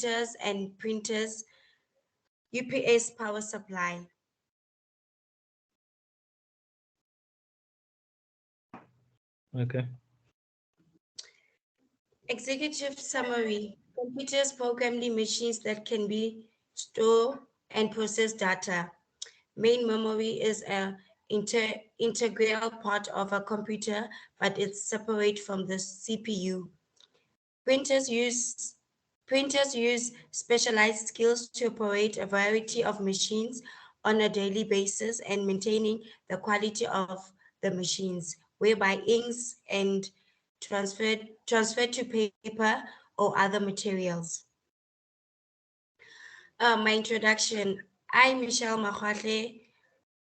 computers and printers, UPS power supply. Okay. Executive summary. Computers program the machines that can be store and process data. Main memory is a integral part of a computer, but it's separate from the CPU. Printers use Printers use specialized skills to operate a variety of machines on a daily basis and maintaining the quality of the machines, whereby inks and transferred to paper or other materials. My introduction. I'm Michelle Makhwahle.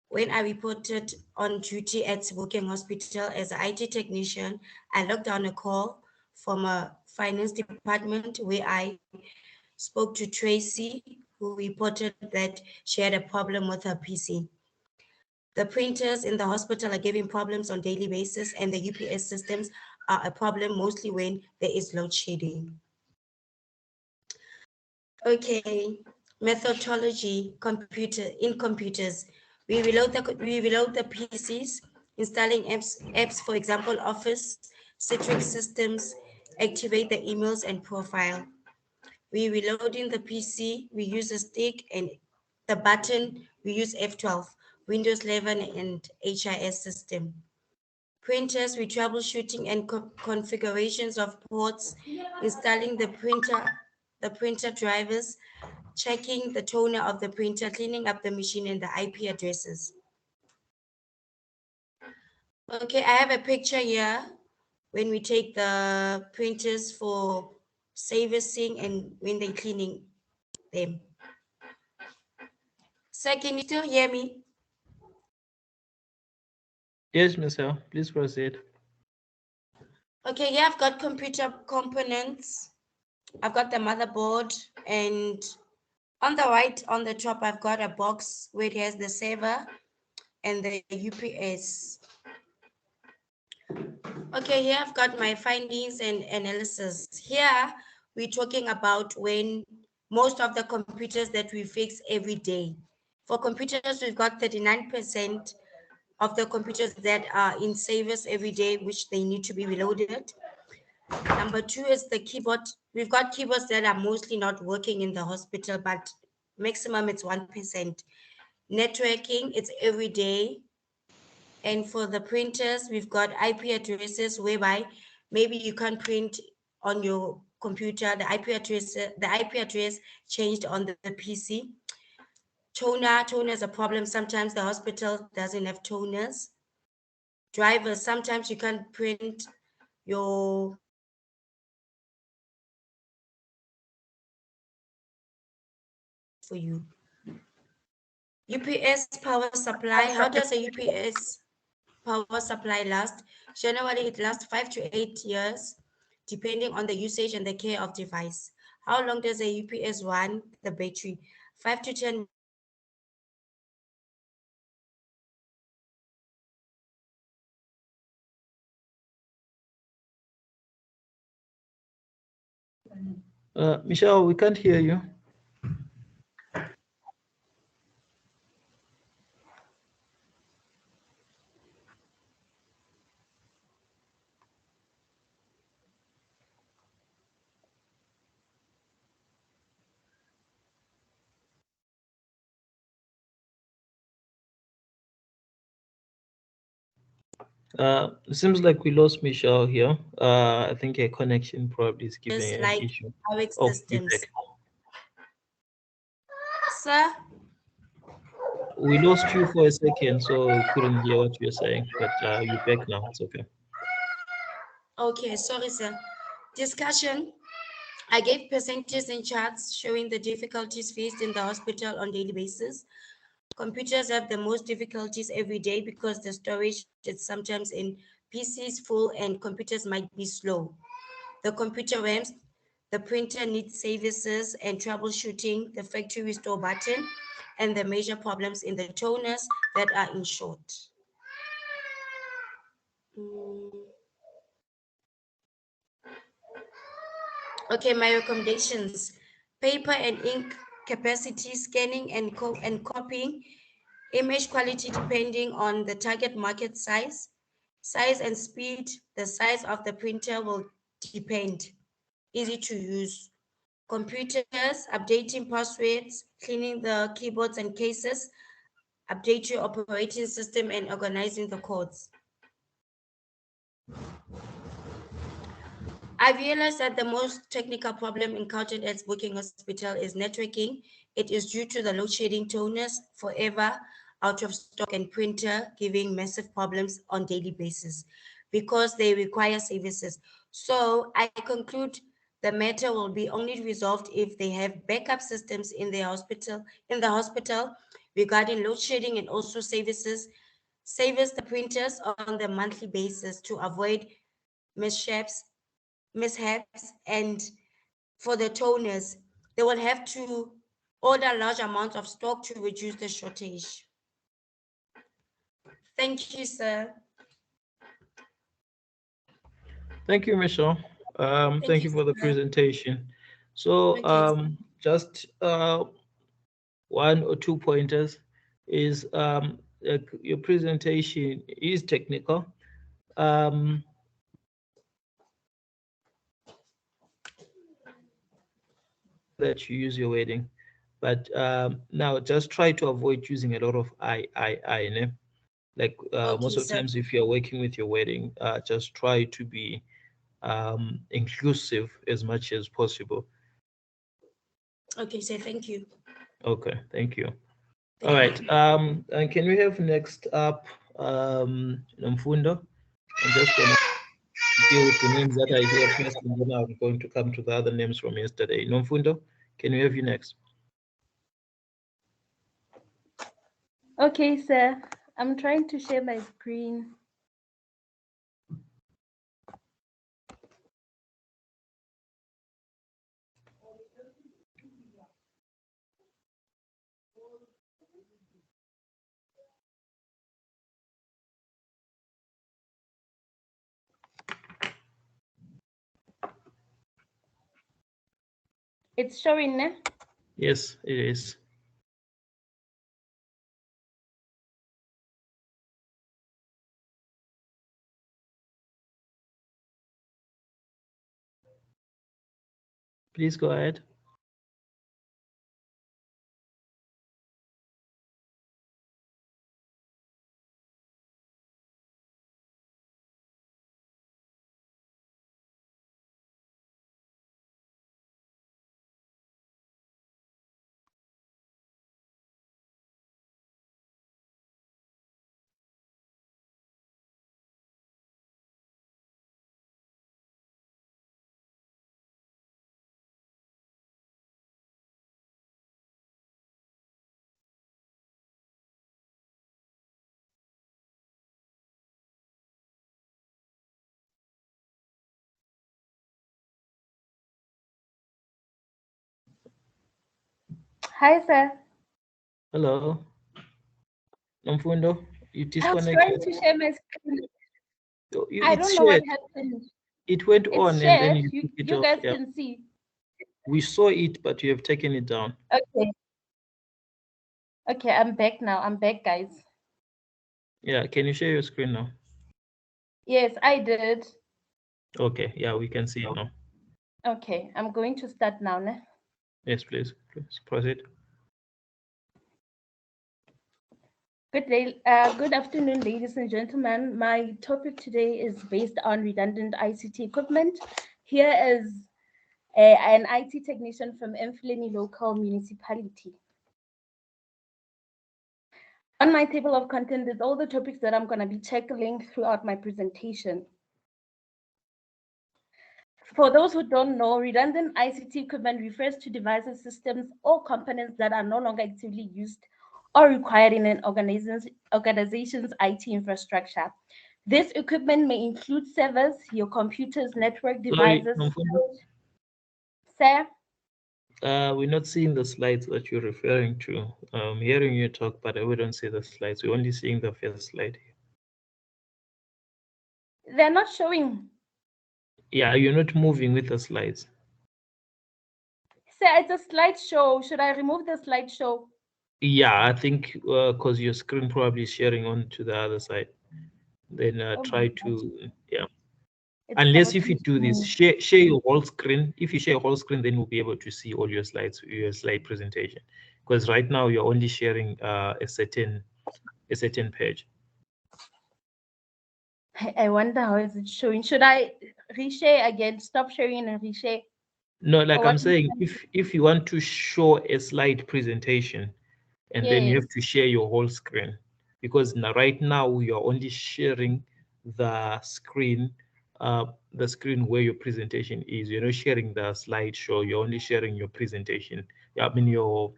When I reported on duty at Sebokeng Hospital as an IT technician, I logged on a call from a finance department where I spoke to Tracy, who reported that she had a problem with her PC. The printers in the hospital are giving problems on daily basis, and the UPS systems are a problem mostly when there is load shedding. Okay, methodology in computers. We reload the PCs, installing apps, for example, Office, Citrix systems, activate the emails and profile. We reloading the PC, we use a stick, and the button, we use F12, Windows 11 and HIS system. Printers, we troubleshooting and configurations of ports, installing the printer drivers, checking the toner of the printer, cleaning up the machine and the IP addresses. Okay, I have a picture here when we take the printers for servicing and when they're cleaning them. Sir, can you still hear me? Yes, Michelle, please proceed. Okay, yeah, I've got computer components. I've got the motherboard, and on the right, on the top, I've got a box where it has the server and the UPS. Okay, here I've got my findings and analysis. Here, we're talking about when most of the computers that we fix every day. For computers, we've got 39% of the computers that are in service every day, which they need to be reloaded. Number two is the keyboard. We've got keyboards that are mostly not working in the hospital, but maximum it's 1%. Networking, it's every day. And for the printers, we've got IP addresses whereby maybe you can't print on your computer. The IP address changed on the PC. Toner is a problem. Sometimes the hospital doesn't have toners. Drivers, sometimes you can't print your for you. UPS power supply. How does a UPS power supply last? Generally, it lasts 5 to 8 years, depending on the usage and the care of device. How long does a UPS run the battery? 5 to 10. Michelle, we can't hear you. It seems like we lost Michelle here. I think her connection probably is giving Just an like issue. RX Oh, you're systems. back. Sir? We lost you for a second, so we couldn't hear what you were saying, but you're back now. It's okay. Okay, sorry, sir. Discussion. I gave percentages and charts showing the difficulties faced in the hospital on daily basis. Computers have the most difficulties every day because the storage is sometimes in PCs full and computers might be slow. The computer RAMs, the printer needs services and troubleshooting, the factory restore button, and the major problems in the toners that are in short. Okay, my recommendations. paper and ink capacity, scanning and copying, image quality depending on the target market size and speed. The size of the printer will depend. Easy to use. Computers, updating passwords, cleaning the keyboards and cases, update your operating system and organizing the codes. I realized that the most technical problem encountered at Booking Hospital is networking. It is due to the load shedding, toners forever out of stock, and printer giving massive problems on daily basis because they require services. So I conclude the matter will be only resolved if they have backup systems in the hospital regarding load shedding, and also service the printers on the monthly basis to avoid mishaps and for the toners, they will have to order large amounts of stock to reduce the shortage. Thank you, sir. Thank you, Michelle. Thank you for the sir. presentation. So just one or two pointers is your presentation is technical. That you use your wording, but now just try to avoid using a lot of I, ne? Like most of the times if you're working with your wording, just try to be inclusive as much as possible. Okay, sir, thank you. Okay, thank you. All right, and can we have next up Nomfundo? I'm just gonna deal with the names that I hear first, and then I'm going to come to the other names from yesterday. Nomfundo, can we have you next? Okay, sir. I'm trying to share my screen. It's showing, ne? Yes, it is. Please go ahead. Hi, sir. Hello. Nomfundo, you I was disconnected. trying to share my screen. I don't know what happened. It went on It's and then shared. you took it You off. guys Yeah. can see. We saw it, but you have taken it down. Okay. Okay, I'm back now. I'm back, guys. Yeah, can you share your screen now? Yes, I did. Okay, yeah, we can see it now. Okay, I'm going to start now, ne? Yes, please proceed. Good day, good afternoon, ladies and gentlemen. My topic today is based on redundant ICT equipment. Here is an IT technician from Emfuleni local municipality. On my table of content is all the topics that I'm going to be tackling throughout my presentation. For those who don't know, redundant ICT equipment refers to devices, systems, or components that are no longer actively used or required in an organization's IT infrastructure. This equipment may include servers, your computers, network devices. Sir? We're not seeing the slides that you're referring to. I'm hearing you talk, but we don't see the slides. We're only seeing the first slide here. They're not showing. Yeah, you're not moving with the slides. Say it's a slideshow. Should I remove the slideshow? Yeah, I think because your screen probably is sharing on to the other side. Then Oh try my God. to, yeah. It's Unless if you sabotage do this, me. share your whole screen. If you share your whole screen, then we'll be able to see all your slides, your slide presentation. Because right now you're only sharing a certain page. I wonder how is it showing. Should I reshare again? Stop sharing and reshare? No, like Or I'm what? saying, if you want to show a slide presentation, and then you Yes. have to share your whole screen, because now right now you're only sharing the screen, where your presentation is. You're not sharing the slideshow. You're only sharing your presentation. Yeah, I mean your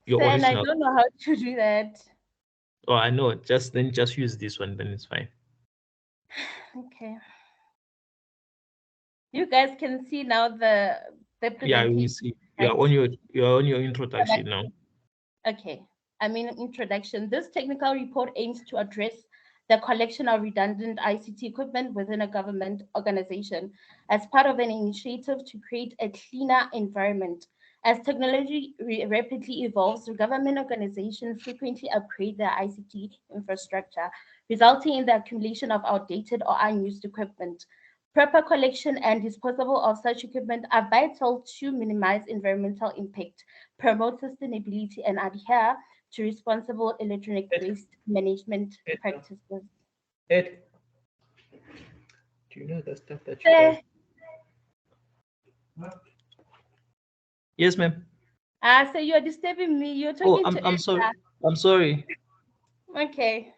And I original. don't know how to do that. Oh, I know. Just use this one. Then it's fine. Okay. You guys can see now the Yeah, we presentation, see. right? You're on your introduction now. Okay. I mean, introduction. This technical report aims to address the collection of redundant ICT equipment within a government organization as part of an initiative to create a cleaner environment. As technology rapidly evolves, government organizations frequently upgrade their ICT infrastructure, resulting in the accumulation of outdated or unused equipment. Proper collection and disposal of such equipment are vital to minimize environmental impact, promote sustainability, and adhere to responsible electronic waste management practices. Ed, do you know the stuff that you Eh, have? Yes, ma'am. so you're disturbing me. You're Oh, talking to I'm sorry. Esther. I'm sorry. Okay.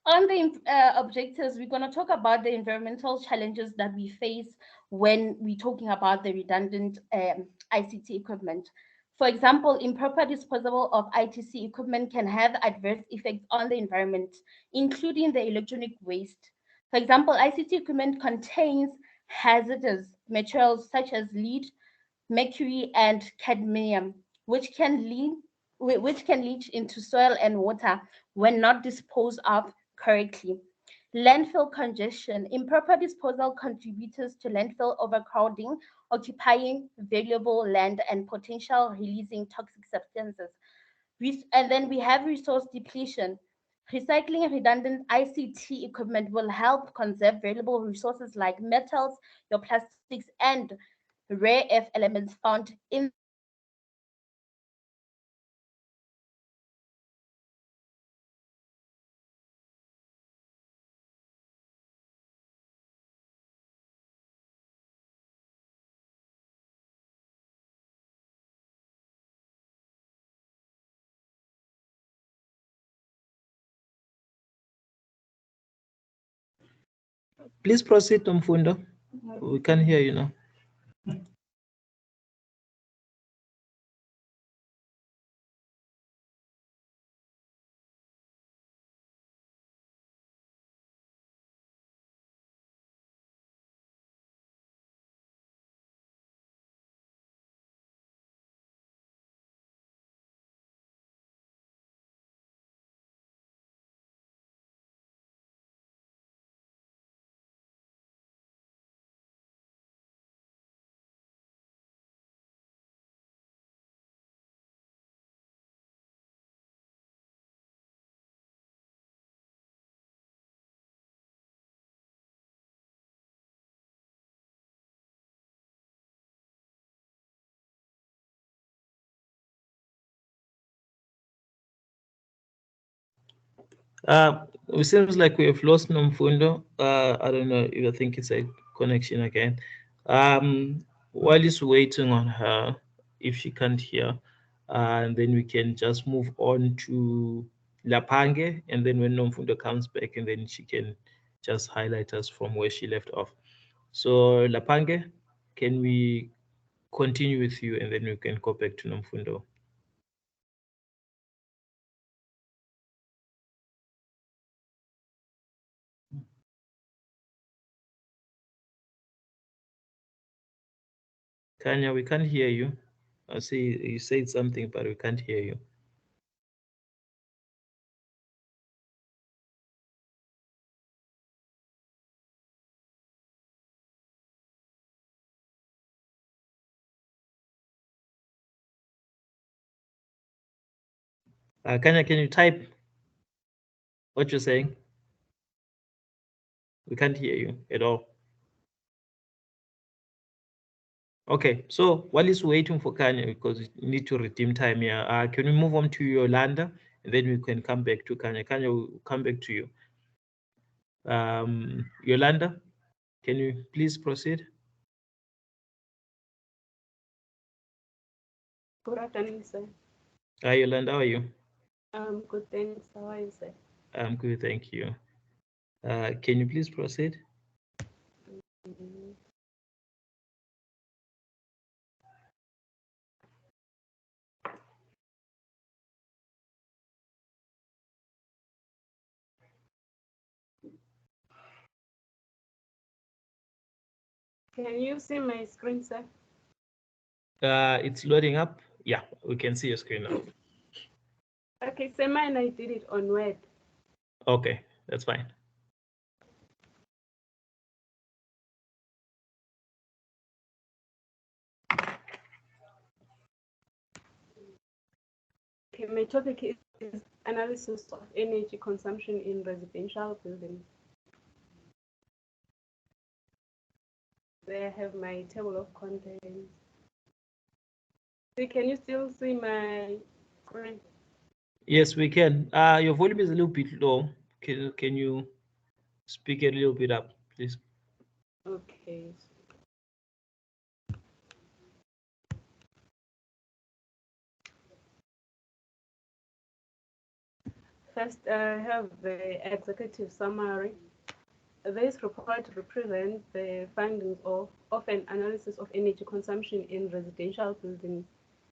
On the objectives, we're going to talk about the environmental challenges that we face when we're talking about the redundant ICT equipment. For example, improper disposal of ITC equipment can have adverse effects on the environment, including the electronic waste. For example, ICT equipment contains hazardous materials such as lead, mercury, and cadmium, which can leach into soil and water when not disposed of correctly. Landfill congestion. Improper disposal contributes to landfill overcrowding, occupying valuable land and potential releasing toxic substances. And then we have resource depletion. Recycling redundant ICT equipment will help conserve valuable resources like metals, your plastics, and rare earth elements found in the environment. Recycling reduces environmental impact by reducing landfill contamination, reducing landfill pollution, and contributing to sustainable development. Please proceed, Mfundo. We can hear you now. It seems like we have lost Nomfundo. I don't know if I think it's a connection again. While he's waiting on her, if she can't hear, and then we can just move on to Lapange, and then when Nomfundo comes back, and then she can just highlight us from where she left off. So Lapange, can we continue with you, and then we can go back to Nomfundo? Kanya, we can't hear you. I see you said something, but we can't hear you. Kanya, can you type what you're saying? We can't hear you at all. Okay, so while he's waiting for Kanya, because we need to redeem time here, can we move on to Yolanda, and then we can come back to Kanya. Kanya will come back to you. Yolanda, can you please proceed? Good afternoon, sir. Hi, Yolanda, how are you? Good, thanks. How are you, sir? I'm good, thank you. Can you please proceed? Mhm. Can you see my screen, sir? It's loading up. Yeah, we can see your screen now. Okay, so mine, I did it on Word. Okay, that's fine. Okay, my topic is analysis of energy consumption in residential buildings. There I have my table of contents. So can you still see my screen? Yes, we can. Your volume is a little bit low. Can you speak a little bit up, please? Okay. First, I have the executive summary. This report represents the findings of an analysis of energy consumption in residential buildings.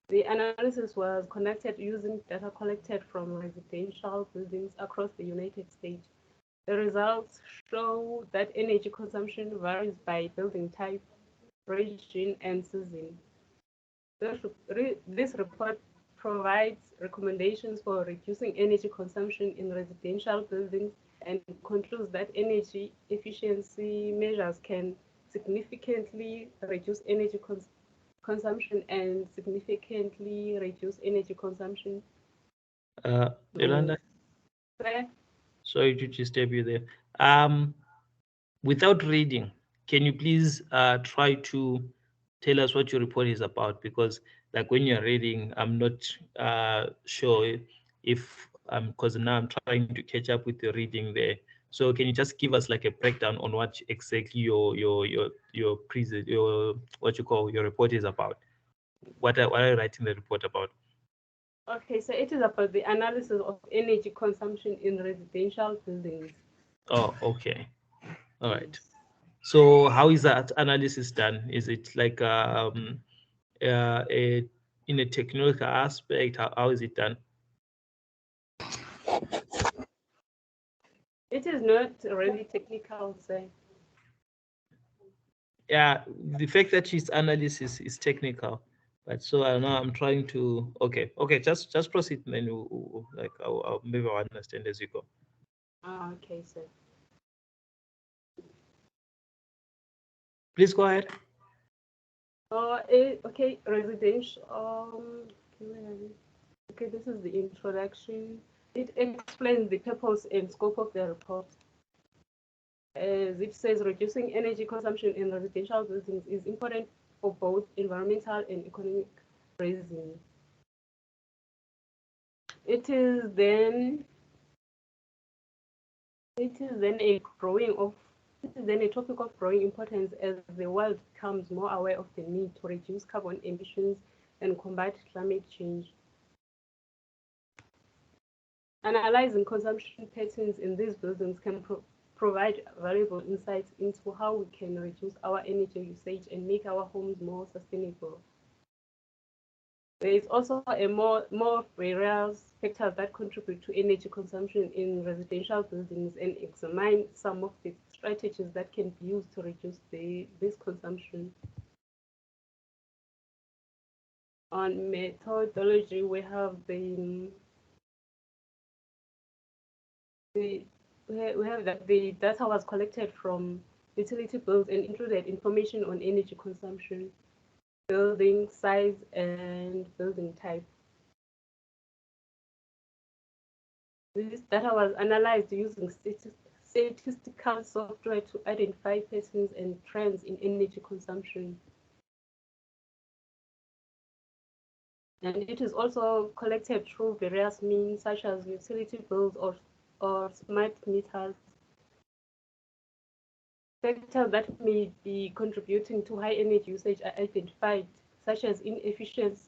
The analysis was conducted using data collected from residential buildings across the United States. The results show that energy consumption varies by building type, region, and season. This report provides recommendations for reducing energy consumption in residential buildings and concludes that energy efficiency measures can significantly reduce energy consumption and significantly reduce energy consumption. Yolanda, There, sorry to disturb you there. Without reading, can you please try to tell us what your report is about? Because like when you're reading, I'm not sure if because now I'm trying to catch up with the reading there. So can you just give us like a breakdown on what exactly your what you call your report is about? What are you writing the report about? okay, so it is about the analysis of energy consumption in residential buildings. Oh, okay. All right. Yes. So how is that analysis done? Is it like in a technical aspect? How is it done? It is not really technical, so Yeah, the fact that his analysis is technical, but so I know I'm trying to. Okay, just proceed, and then like maybe I'll understand as you go. okay, so Please go ahead. okay, residential. Okay, this is the introduction. It explains the purpose and scope of the report. As it says, reducing energy consumption in residential buildings is important for both environmental and economic reasons. It is then a topic of growing importance as the world becomes more aware of the need to reduce carbon emissions and combat climate change. Analyzing consumption patterns in these buildings can provide valuable insights into how we can reduce our energy usage and make our homes more sustainable. There is also more various factors that contribute to energy consumption in residential buildings and examine some of the strategies that can be used to reduce this consumption. On methodology, we have we have that the data was collected from utility bills and included information on energy consumption, building size, and building type. This data was analyzed using statistical software to identify patterns and trends in energy consumption. And it is also collected through various means such as utility bills or smart meters. Factors that may be contributing to high energy usage are identified, such as inefficient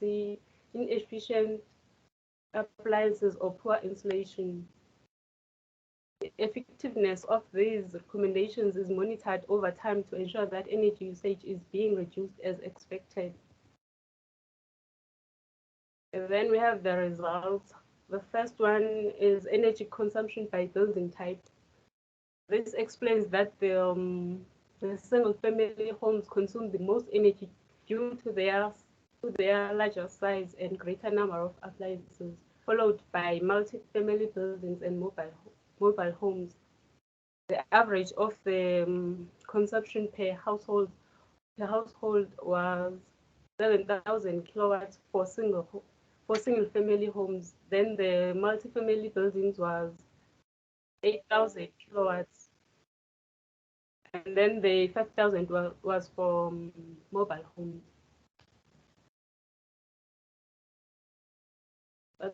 appliances or poor insulation. The effectiveness of these recommendations is monitored over time to ensure that energy usage is being reduced as expected. And then we have the results. The first one is energy consumption by building type. This explains that the single-family homes consume the most energy due to their larger size and greater number of appliances, followed by multi-family buildings and mobile homes. The average of the consumption per household was 7,000 kilowatts for single-family homes. Then the multi-family buildings was 8,000 kilowatts, and then the 5,000 was for mobile homes.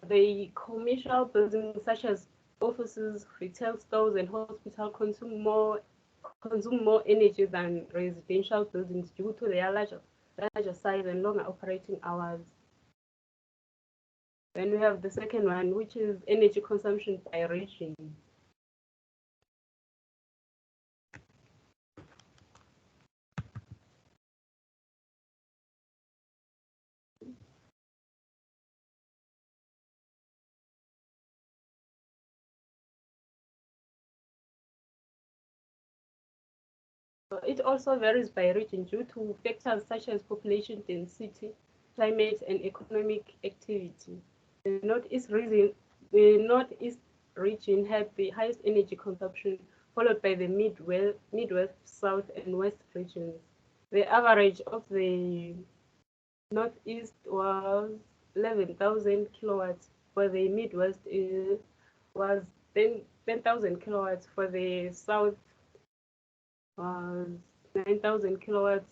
The commercial buildings such as offices, retail stores, and hospitals consume more energy than residential buildings due to their larger size and longer operating hours. Then we have the second one, which is energy consumption by region. It also varies by region due to factors such as population density, climate, and economic activity. The Northeast region had the highest energy consumption, followed by the Midwest, South, and West regions. The average of the Northeast was 11,000 kilowatts. For the Midwest, it was 10,000 kilowatts. For the South, was 9,000 kilowatts.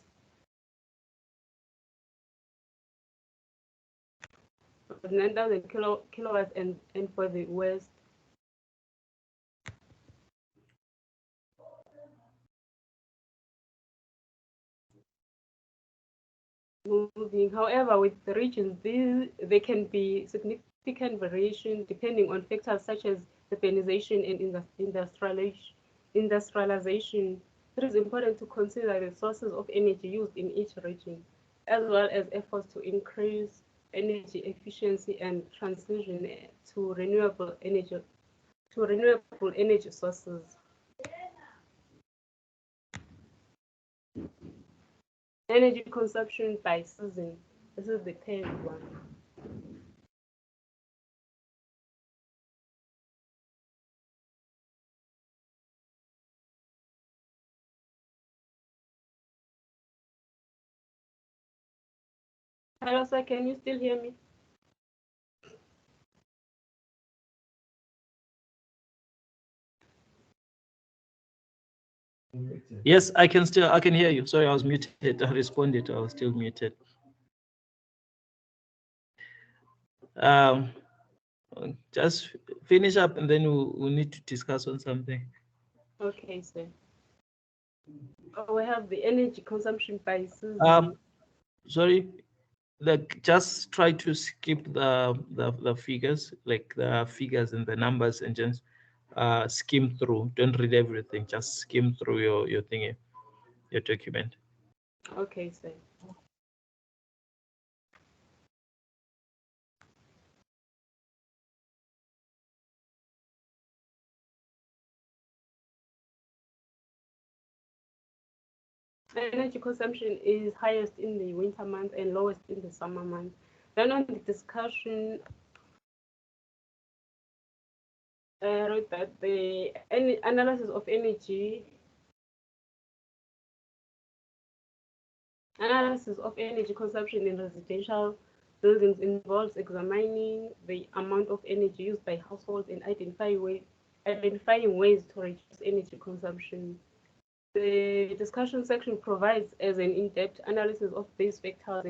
9,000 kilowatts, and for the West. Moving, however, with the regions, there can be significant variation depending on factors such as urbanization and industrialization. It is important to consider the sources of energy used in each region, as well as efforts to increase energy efficiency and transition to renewable energy sources. Energy consumption by season. This is the third one. Hello, sir, can you still hear me? Yes, I can hear you. Sorry, I was muted. I responded. I was still muted. Just finish up and then we'll need to discuss on something. Okay, sir. We have the energy consumption by season. Sorry, like just try to skip the figures, like the figures and the numbers, and just skim through. Don't read everything. Just skim through your thingy, your document. Okay, sir. Energy consumption is highest in the winter months and lowest in the summer months. Then on the discussion, wrote that the analysis of energy consumption in residential buildings involves examining the amount of energy used by households and identifying ways to reduce energy consumption. The discussion section provides as an in-depth analysis of these factors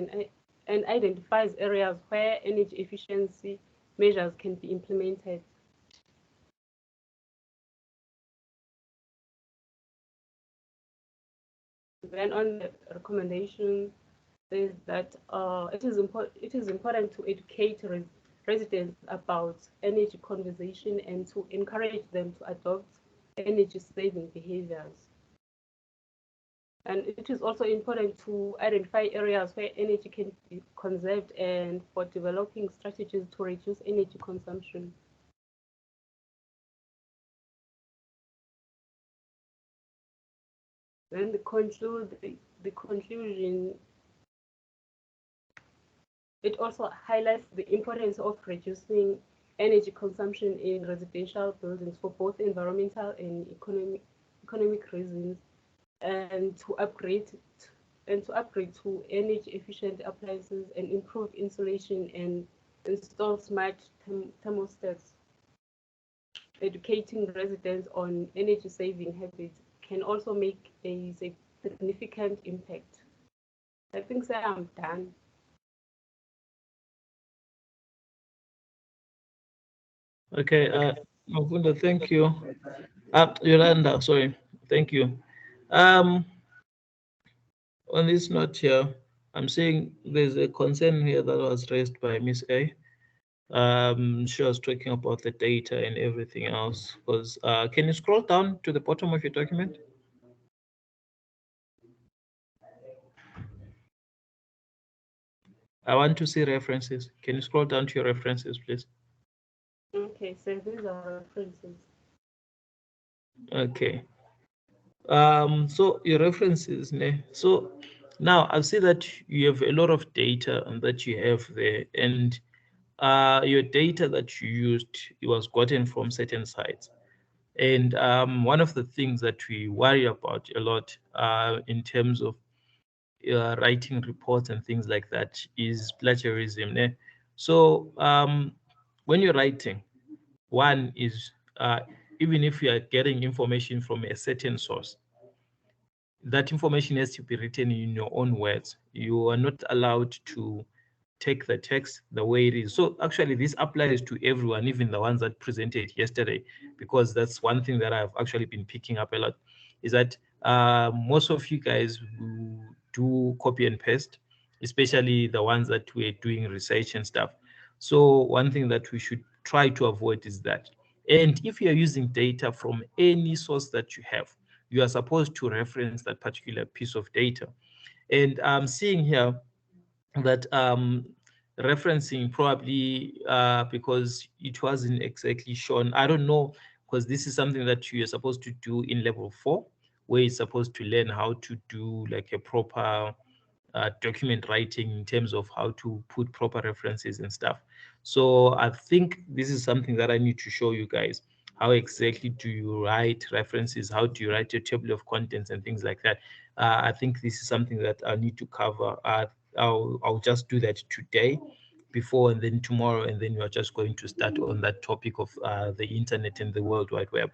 and identifies areas where energy efficiency measures can be implemented. Then on the recommendation says that it is important to educate residents about energy conservation and to encourage them to adopt energy-saving behaviors. And it is also important to identify areas where energy can be conserved and for developing strategies to reduce energy consumption. Then the conclusion, it also highlights the importance of reducing energy consumption in residential buildings for both environmental and economic reasons, and to upgrade to energy efficient appliances and improve insulation and install smart thermostats. Educating residents on energy saving habits can also make a significant impact. I think so I'm done. Okay, Mafunda, thank you. Yolanda, sorry, thank you. On this note here, I'm saying there's a concern here that was raised by Miss A. She was talking about the data and everything else. Because can you scroll down to the bottom of your document? I want to see references. Can you scroll down to your references, please? Okay, so these are references. Okay. So your references, ne? So now I see that you have a lot of data and that you have there, and your data that you used, it was gotten from certain sites. And one of the things that we worry about a lot in terms of writing reports and things like that is plagiarism. Ne? So when you're writing, one is even if you are getting information from a certain source, that information has to be written in your own words. You are not allowed to take the text the way it is. So actually this applies to everyone, even the ones that presented yesterday, because that's one thing that I've actually been picking up a lot, is that most of you guys who do copy and paste, especially the ones that we're doing research and stuff. So one thing that we should try to avoid is that. And if you're using data from any source that you have, you are supposed to reference that particular piece of data. And I'm seeing here that referencing probably because it wasn't exactly shown. I don't know, because this is something that you're supposed to do in level 4, where you're supposed to learn how to do like a proper document writing in terms of how to put proper references and stuff. So I think this is something that I need to show you guys. How exactly do you write references? How do you write your table of contents and things like that? I think this is something that I need to cover. I'll just do that today before, and then tomorrow, and then we are just going to start on that topic of the internet and the World Wide Web.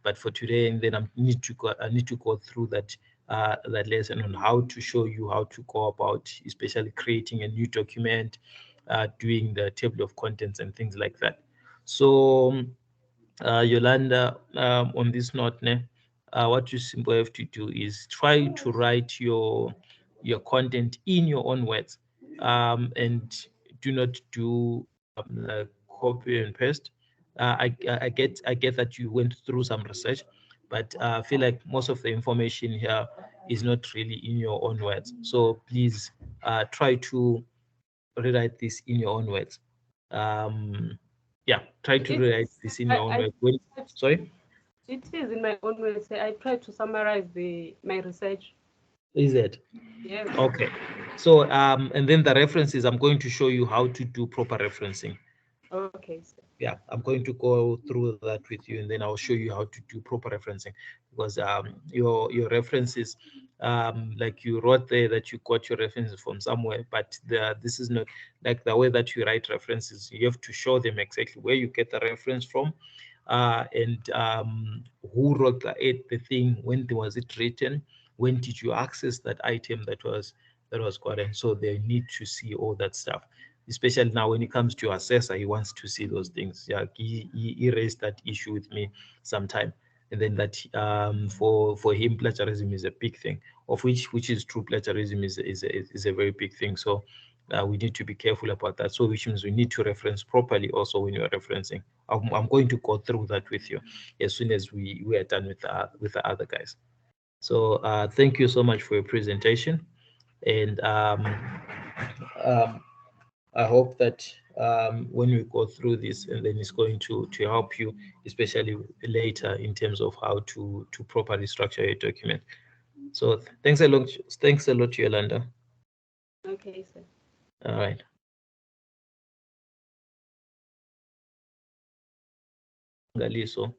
But for today, and then I need to go through that that lesson on how to show you how to go about, especially creating a new document, doing the table of contents and things like that. So Yolanda, on this note, what you simply have to do is try to write your content in your own words, and do not do like copy and paste. I get that you went through some research, but I feel like most of the information here is not really in your own words. So please try to rewrite this in your own words. Yeah, try to rewrite this in your own words. Sorry? It is in my own way. I try to summarize my research. Is it? Yes. Okay. So and then the references, I'm going to show you how to do proper referencing. Okay. Yeah, I'm going to go through that with you, and then I'll show you how to do proper referencing, because your references like you wrote there that you got your references from somewhere, but this is not like the way that you write references. You have to show them exactly where you get the reference from, and who wrote the thing, when was it written, when did you access that item that was gotten. So they need to see all that stuff, especially now when it comes to your assessor. He wants to see those things. Yeah, he raised that issue with me sometime, and then that for him plagiarism is a big thing, of which is true. Plagiarism is a very big thing. So we need to be careful about that. So which means we need to reference properly also when you're referencing. I'm going to go through that with you as soon as we are done with the other guys. So thank you so much for your presentation, and I hope that when we go through this, and then it's going to help you, especially later in terms of how to properly structure your document. So thanks a lot. Thanks a lot, Yolanda. Okay, sir. All right. Galiso.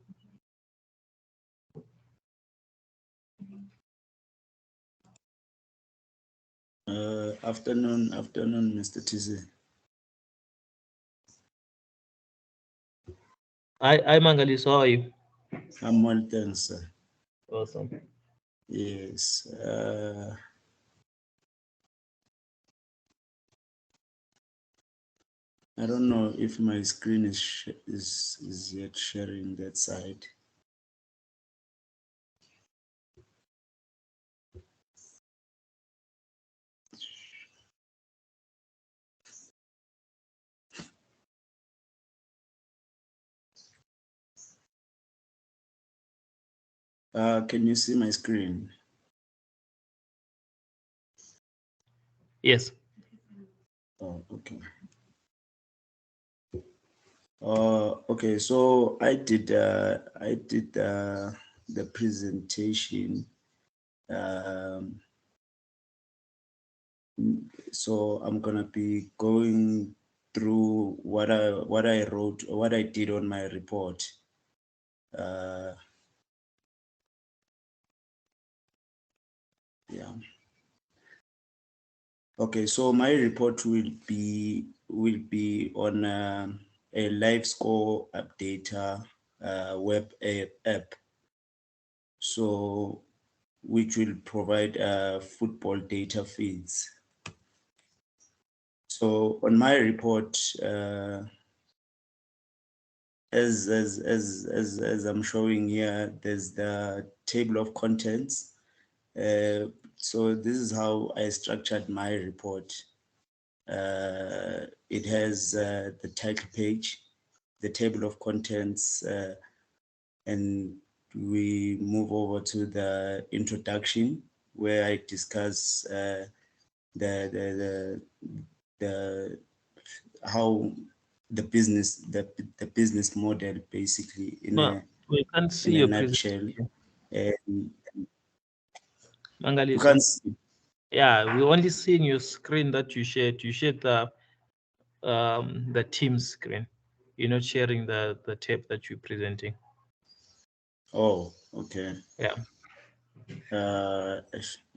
Afternoon, Mr. TC. Hi, Mangaliso. How are you? I'm well, thanks, sir. Awesome. Yes. I don't know if my screen is yet sharing that side. Can you see my screen? Yes. Oh, okay. Okay. So I did the presentation. So I'm gonna be going through what I wrote, what I did on my report. Yeah. Okay, so my report will be on a live score updater web app. So which will provide football data feeds. So on my report, as I'm showing here, there's the table of contents. So this is how I structured my report. It has the title page, the table of contents, and we move over to the introduction, where I discuss the how the business model, basically, We can't see in a your nutshell. presentation. And Mangaliso. you can see. Yeah, we're only seeing your screen that you shared. You shared the team screen. You're not sharing the tape that you're presenting. Oh, okay. Yeah.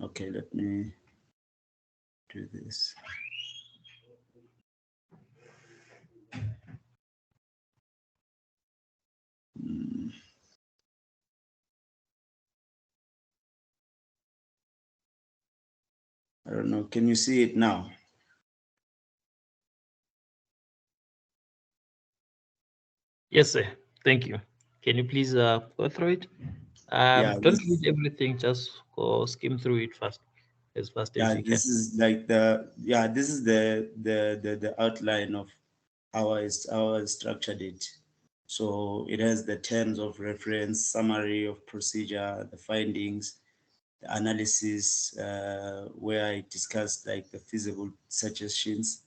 Okay, let me do this. I don't know. Can you see it now? Yes, sir. Thank you. Can you please go through it? Don't read everything. Just go skim through it as fast as you can. This is like this is the outline of how I structured it. So it has the terms of reference, summary of procedure, the findings, the analysis, where I discussed like the feasible suggestions.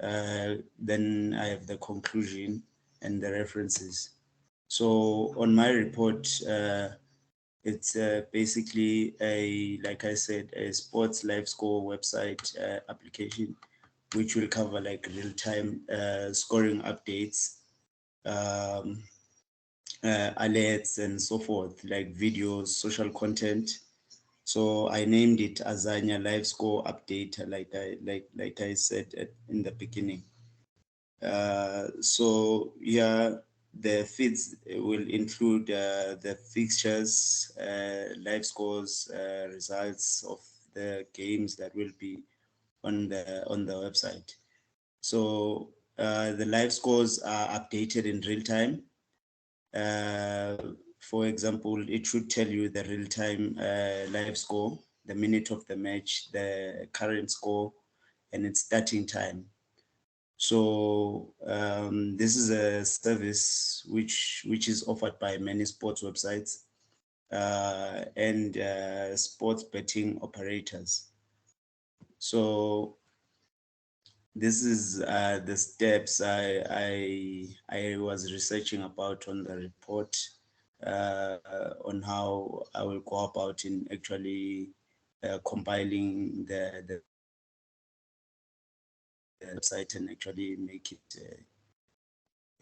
Then I have the conclusion and the references. So on my report, it's basically like I said, a sports live score website application, which will cover like real-time scoring updates, alerts, and so forth, like videos, social content, So I named it Azania Live Score Update, like I said in the beginning. So yeah, the feeds will include the fixtures, live scores, results of the games that will be on the website. So the live scores are updated in real time. For example, it should tell you the real-time live score, the minute of the match, the current score, and its starting time. So this is a service which is offered by many sports websites and sports betting operators. So this is the steps I was researching about on the report on how I will go about in actually compiling the website and actually make it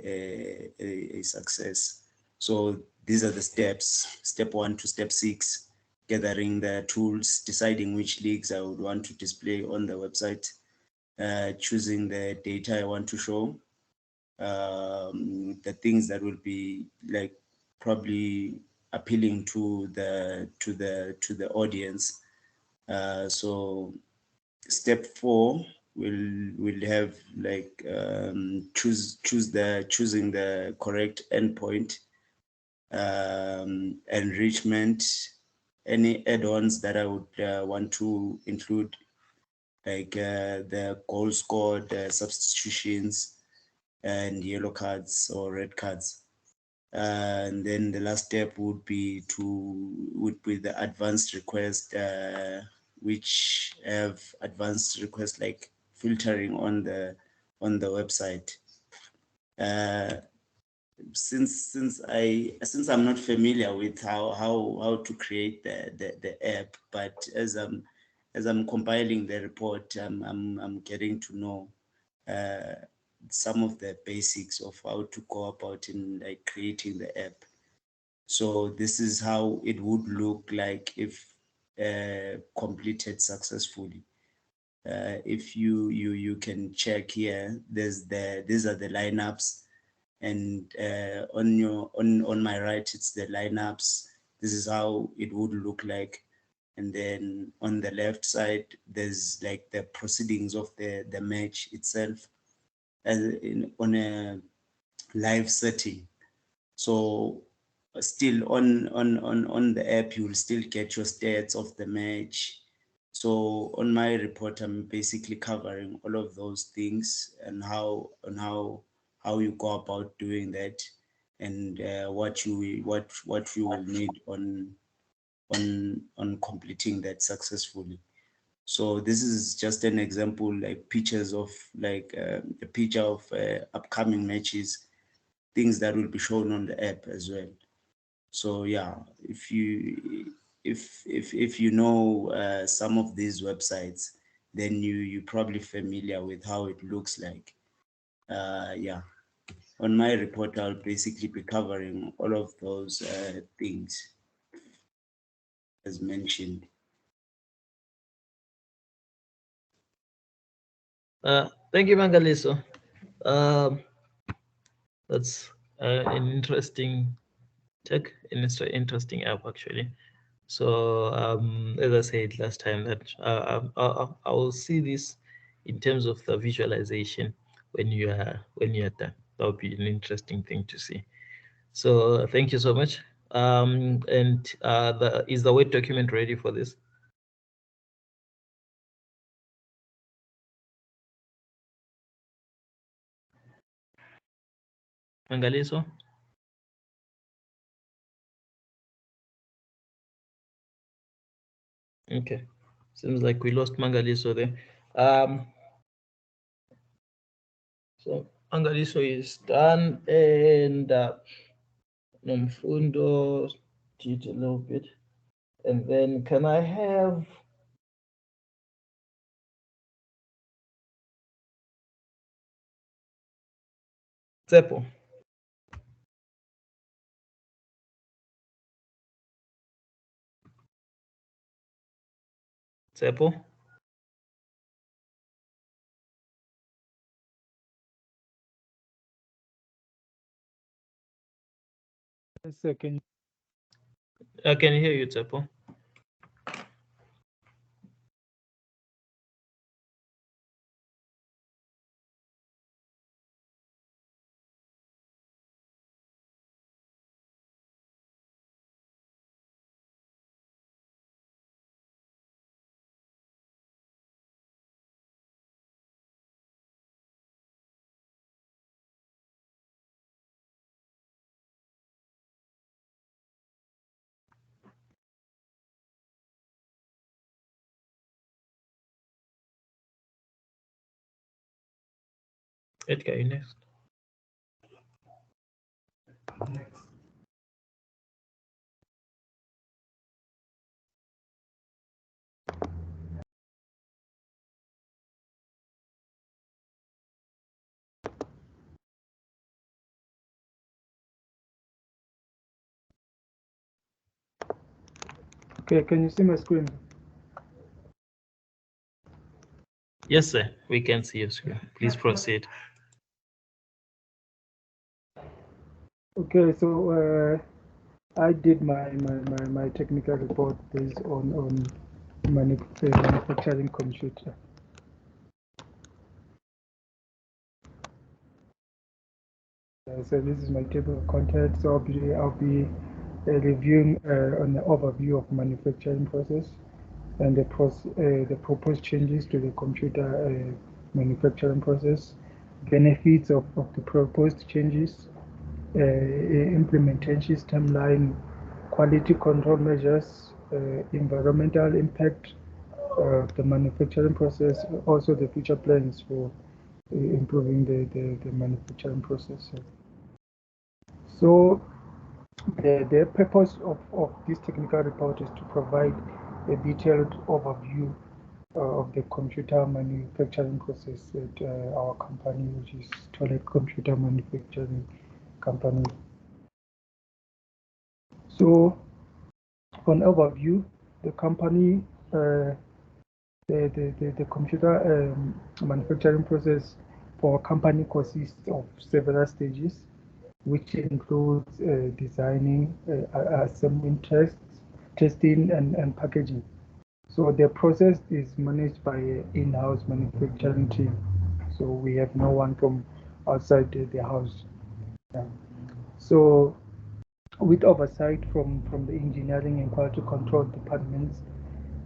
a success. So these are the steps, step 1 to step 6, gathering the tools, deciding which leagues I would want to display on the website, choosing the data I want to show, the things that will be like probably appealing to the audience. So step 4 will have like choosing the correct endpoint, enrichment, any add-ons that I would want to include, like the goal scored, substitutions, and yellow cards or red cards. And then the last step would be the advanced request, which have advanced requests like filtering on the website. Since I'm not familiar with how to create the app, but as I'm compiling the report, I'm getting to know some of the basics of how to go about in like creating the app. So this is how it would look like if completed successfully. If you can check here, these are the lineups, and on my right it's the lineups. This is how it would look like, and then on the left side there's like the proceedings of the match itself on a live setting. So still on the app you will still get your stats of the match. So on my report I'm basically covering all of those things and how you go about doing that, and what you will need on completing that successfully. So this is just an example, like pictures of like a picture of upcoming matches, things that will be shown on the app as well. So yeah, if you know some of these websites, then you're probably familiar with how it looks like. Yeah, on my report I'll basically be covering all of those things as mentioned. Thank you, Mangaliso. That's an interesting tech, an interesting app actually. So as I said last time, that I will see this in terms of the visualization when you are done. That would be an interesting thing to see. So thank you so much. And is the Word document ready for this? Mangaliso? Okay, seems like we lost Mangaliso there. So Mangaliso is done, and Nomfundo did a little bit. And then can I have Tsepo? Tsepo? A second. I can hear you, Tsepo. Edgar, you next. Okay, can you see my screen? Yes, sir. We can see your screen. Please proceed. Okay, so I did my technical report based on manufacturing computer. So this is my table of contents. So I'll be reviewing on the overview of manufacturing process and the proposed changes to the computer manufacturing process, benefits of the proposed changes, implementation timeline, quality control measures, environmental impact of the manufacturing process, also the future plans for improving the manufacturing process. So the purpose of this technical report is to provide a detailed overview of the computer manufacturing process at our company, which is Tollett Computer Manufacturing Company. So, for an overview, the company, the computer manufacturing process for a company consists of several stages, which includes designing, assembling testing, and packaging. So the process is managed by an in-house manufacturing team. So we have no one from outside the house. Yeah. So with oversight from the engineering and quality control departments,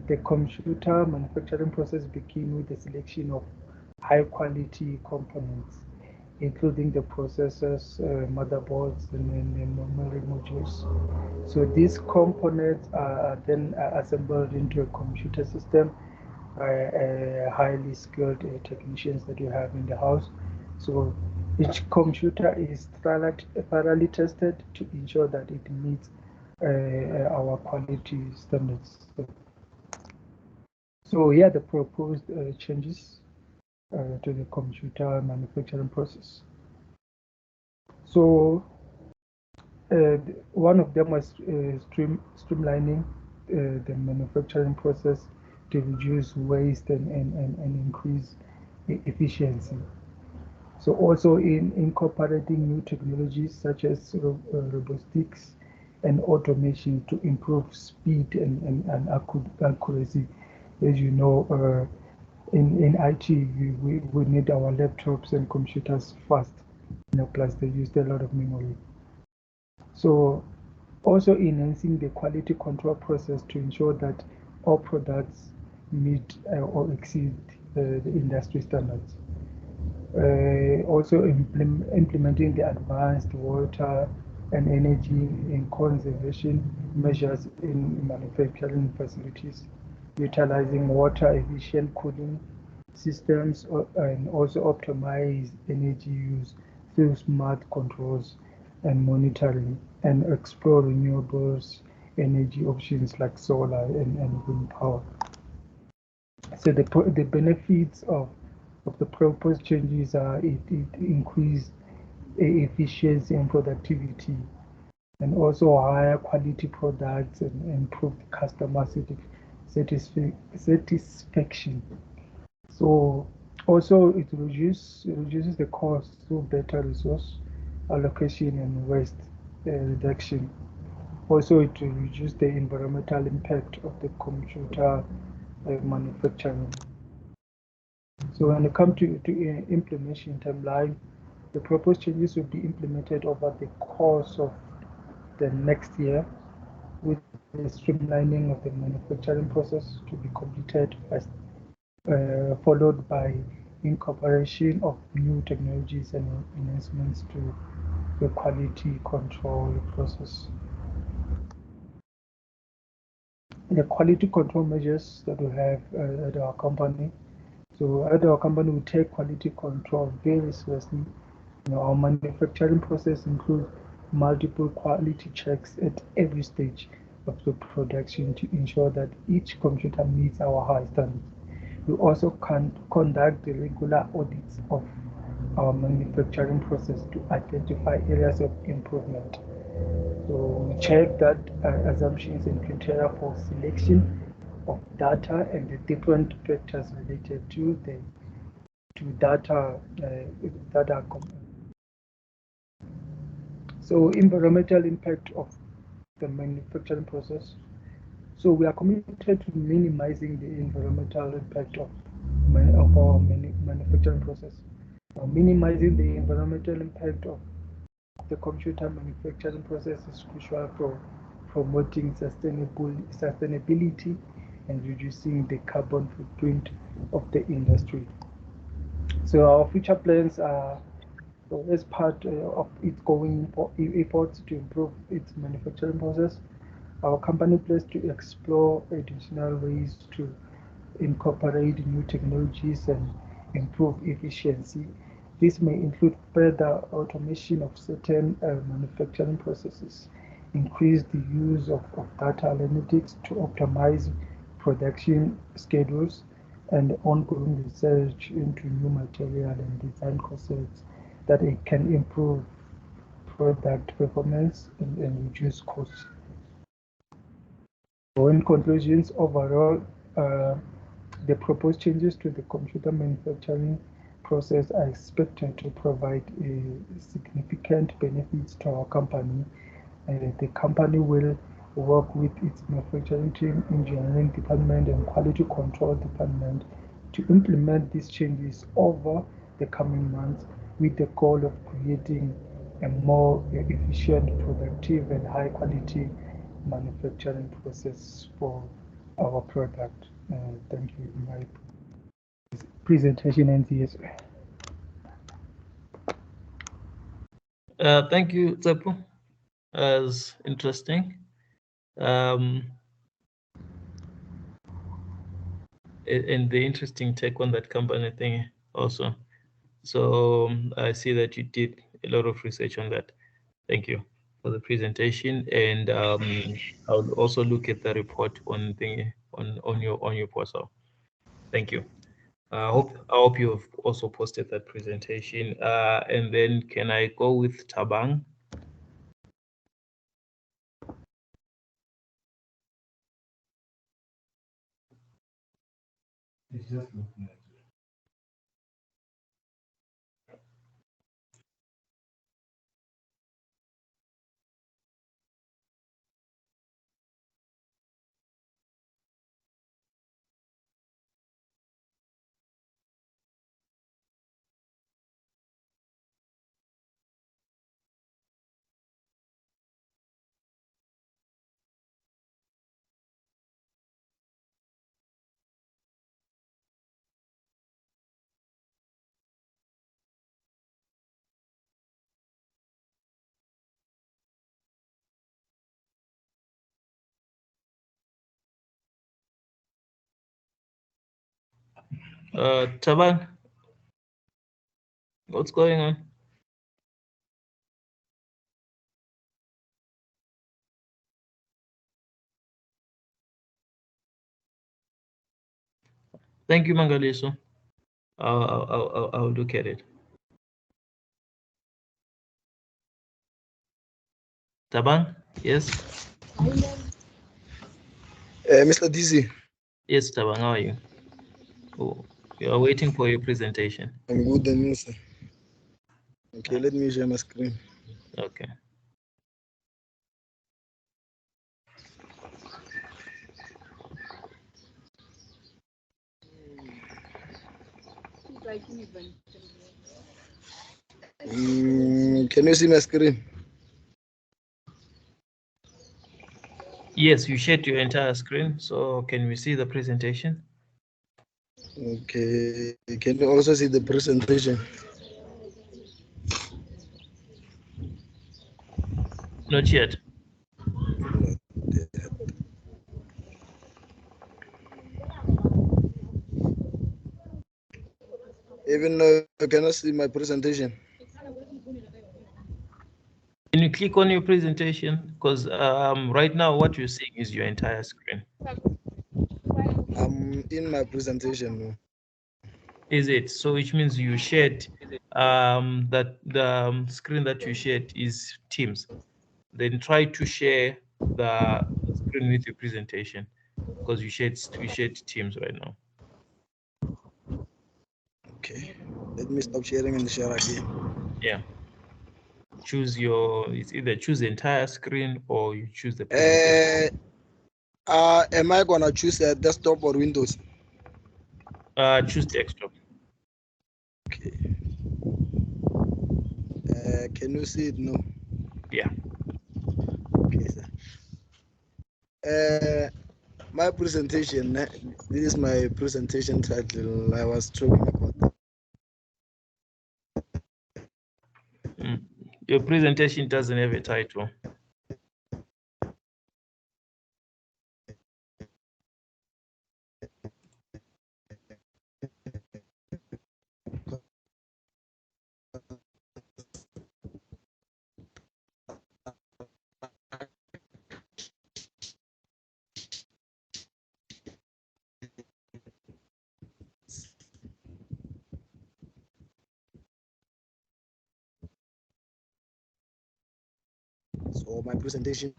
the computer manufacturing process begins with the selection of high quality components, including the processors, motherboards, and memory modules. So these components are then assembled into a computer system by highly skilled technicians that you have in the house. So each computer is thoroughly tested to ensure that it meets our quality standards. So here are the proposed changes to the computer manufacturing process. So one of them was streamlining the manufacturing process to reduce waste and increase efficiency. So also in incorporating new technologies such as robotics and automation to improve speed and accuracy. As you know, in IT, we need our laptops and computers fast, plus they use a lot of memory. So also enhancing the quality control process to ensure that all products meet or exceed the industry standards. Also implementing the advanced water and energy and conservation measures in manufacturing facilities, utilizing water efficient cooling systems and also optimize energy use through smart controls and monitoring, and explore renewables energy options like solar and wind power. So the benefits of the proposed changes are it increased efficiency and productivity, and also higher quality products and improved customer satisfaction. So also it reduces the cost through better resource allocation and waste reduction. Also, it will reduce the environmental impact of the computer manufacturing. So when it comes to implementation timeline, the proposed changes will be implemented over the course of the next year, with the streamlining of the manufacturing process to be completed first, followed by incorporation of new technologies and enhancements to the quality control process. The quality control measures that we have at our company. So at our company, we take quality control very seriously. Our manufacturing process includes multiple quality checks at every stage of the production to ensure that each computer meets our high standards. We also conduct the regular audits of our manufacturing process to identify areas of improvement. So we check that assumptions and criteria for selection of data and the different factors related to data. So environmental impact of the manufacturing process. So we are committed to minimizing the environmental impact of our manufacturing process. Minimizing the environmental impact of the computer manufacturing process is crucial for promoting sustainability and reducing the carbon footprint of the industry. So our future plans are, as part of its going efforts to improve its manufacturing process, our company plans to explore additional ways to incorporate new technologies and improve efficiency. This may include further automation of certain manufacturing processes, increase the use of data analytics to optimize production schedules, and ongoing research into new material and design concepts that it can improve product performance and reduce costs. So in conclusions, overall, the proposed changes to the computer manufacturing process are expected to provide significant benefits to our company. The company will work with its manufacturing team, engineering department, and quality control department to implement these changes over the coming months with the goal of creating a more efficient, productive, and high quality manufacturing process for our product. Thank you. My presentation ends here. Thank you, Tsepo. As interesting. And the interesting take on that company thing also. So I see that you did a lot of research on that. Thank you for the presentation, and I'll also look at the report on your portal. Thank you. I hope you have also posted that presentation. And then can I go with Tabang? It's just looking at it. Tabang, what's going on? Thank you, Mangaliso. I'll look at it. Tabang, yes. Mr. Dizzy. Yes, Tabang, how are you? Oh, you are waiting for your presentation. I'm good, and you, sir. Okay, let me share my screen. Okay. Can you see my screen? Yes, you shared your entire screen. So can we see the presentation? Okay, can you also see the presentation? Not yet. Even though you cannot see my presentation. Can you click on your presentation? Because right now what you're seeing is your entire screen. I'm in my presentation. Is it? So which means you shared that the screen that you shared is Teams. Then try to share the screen with your presentation because you shared Teams right now. Okay, let me stop sharing and share again. Yeah. It's either choose the entire screen or you choose the presentation. Am I gonna choose a desktop or Windows? Choose desktop. Okay. Can you see it? No. Yeah. Okay, sir. My presentation. This is my presentation title. I was talking about. Your presentation doesn't have a title. So my presentation.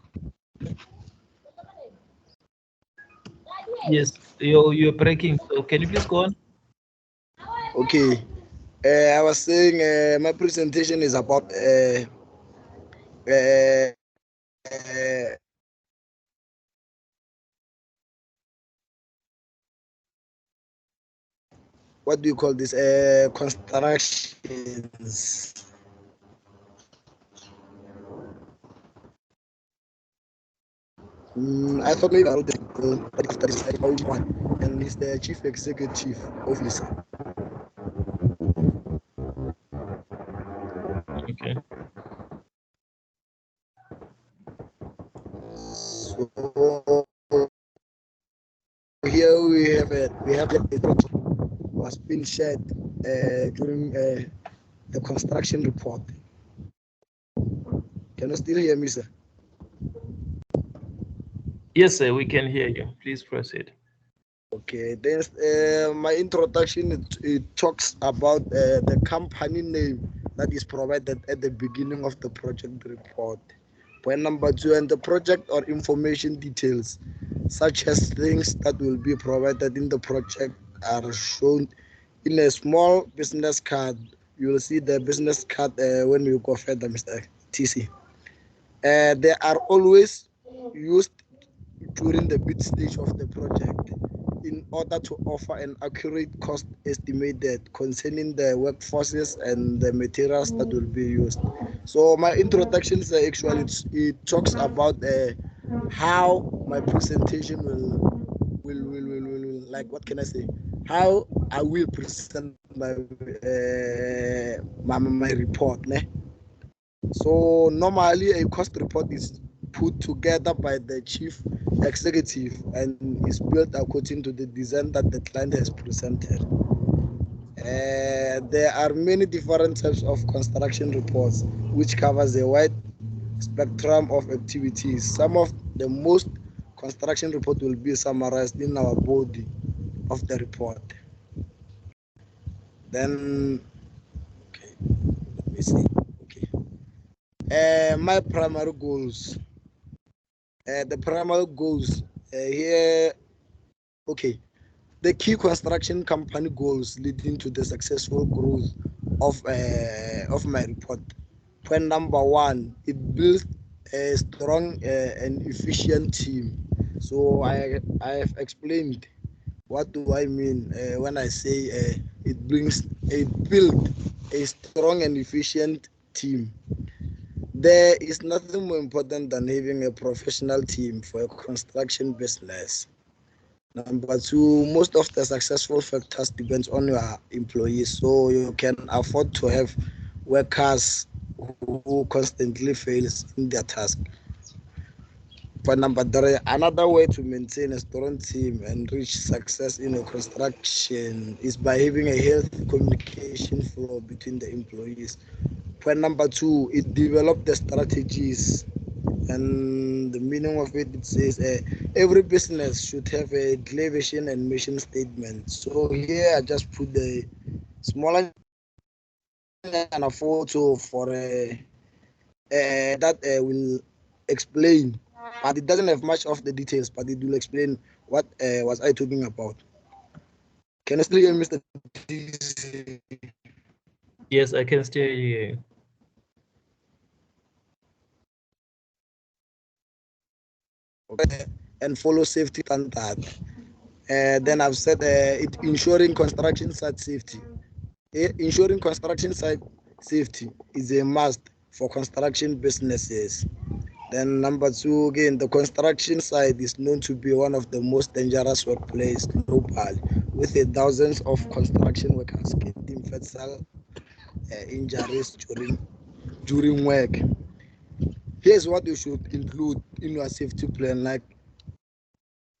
Yes, you're breaking. So can you please go on? Okay. I was saying my presentation is about what do you call this? Constructions. I thought maybe I wrote the one, and he's the chief executive officer. Okay. So here we have it was being shared during the construction report. Can you still hear me, sir? Yes, sir, we can hear you. Please proceed. Okay, then my introduction it talks about the company name that is provided at the beginning of the project report. Point number 2, and the project or information details, such as things that will be provided in the project, are shown in a small business card. You will see the business card when you go further, Mr. TC. They are always used during the bid stage of the project in order to offer an accurate cost estimated concerning the workforces and the materials that will be used. So my introduction is actually it talks about how my presentation will like, what can I say, how I will present my my report. So normally a cost report is put together by the chief executive and is built according to the design that the client has presented. There are many different types of construction reports which covers a wide spectrum of activities. Some of the most construction report will be summarized in our body of the report. Then, okay, let me see. Okay. My primary goals. The primary goals here Okay, the key construction company goals leading to the successful growth of my report. Point number one, it builds a strong and efficient team. So I have explained what do I mean when I say it build a strong and efficient team. There is nothing more important than having a professional team for a construction business. Number two, most of the successful factors depends on your employees, so you can afford to have workers who constantly fails in their task. Point number three, another way to maintain a strong team and reach success in a construction is by having a healthy communication flow between the employees. Point number two, it develop the strategies, and the meaning of it says every business should have a clear vision and mission statement. So here I just put the smaller photo for that will explain, but it doesn't have much of the details, but it will explain what was I talking about. Can I still hear Mr. TC? Yes, I can still hear you. Okay. And follow safety standard. Then I've said it ensuring construction site safety. Ensuring construction site safety is a must for construction businesses. Then number two, again, the construction site is known to be one of the most dangerous workplaces globally, with thousands of construction workers getting fatal injuries during work. Here's what you should include in your safety plan. Like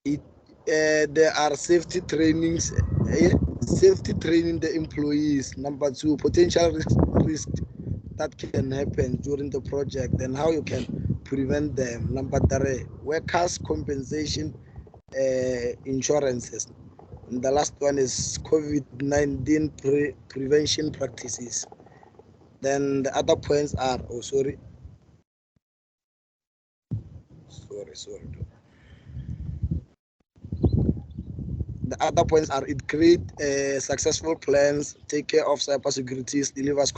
it, there are safety trainings, safety training the employees. Number two, potential risk that can happen during the project and how you can prevent them. Number three, workers' compensation insurances. And the last one is COVID-19 prevention practices. Then the other points are, oh, sorry. The other points are it create successful plans, take care of cybersecurity, delivers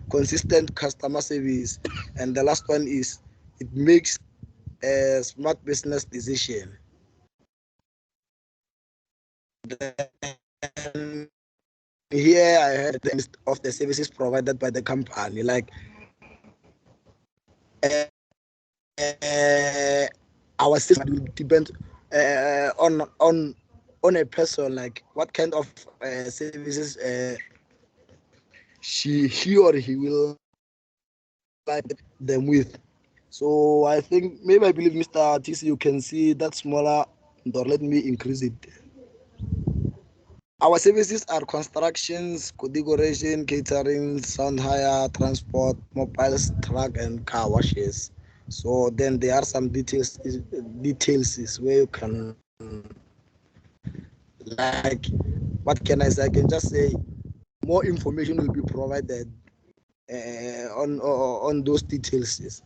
consistent customer service, and the last one is it makes a smart business decision. Then here I had the list of the services provided by the company, like our system will depend on a person, like what kind of services he or he will like them with. So I think maybe I believe Mr. TC, you can see that smaller, or let me increase it. Our services are constructions, decoration, catering, sound hire, transport, mobiles, truck, and car washes. So then there are some details is where you can, like, what can I say? I can just say more information will be provided on those details.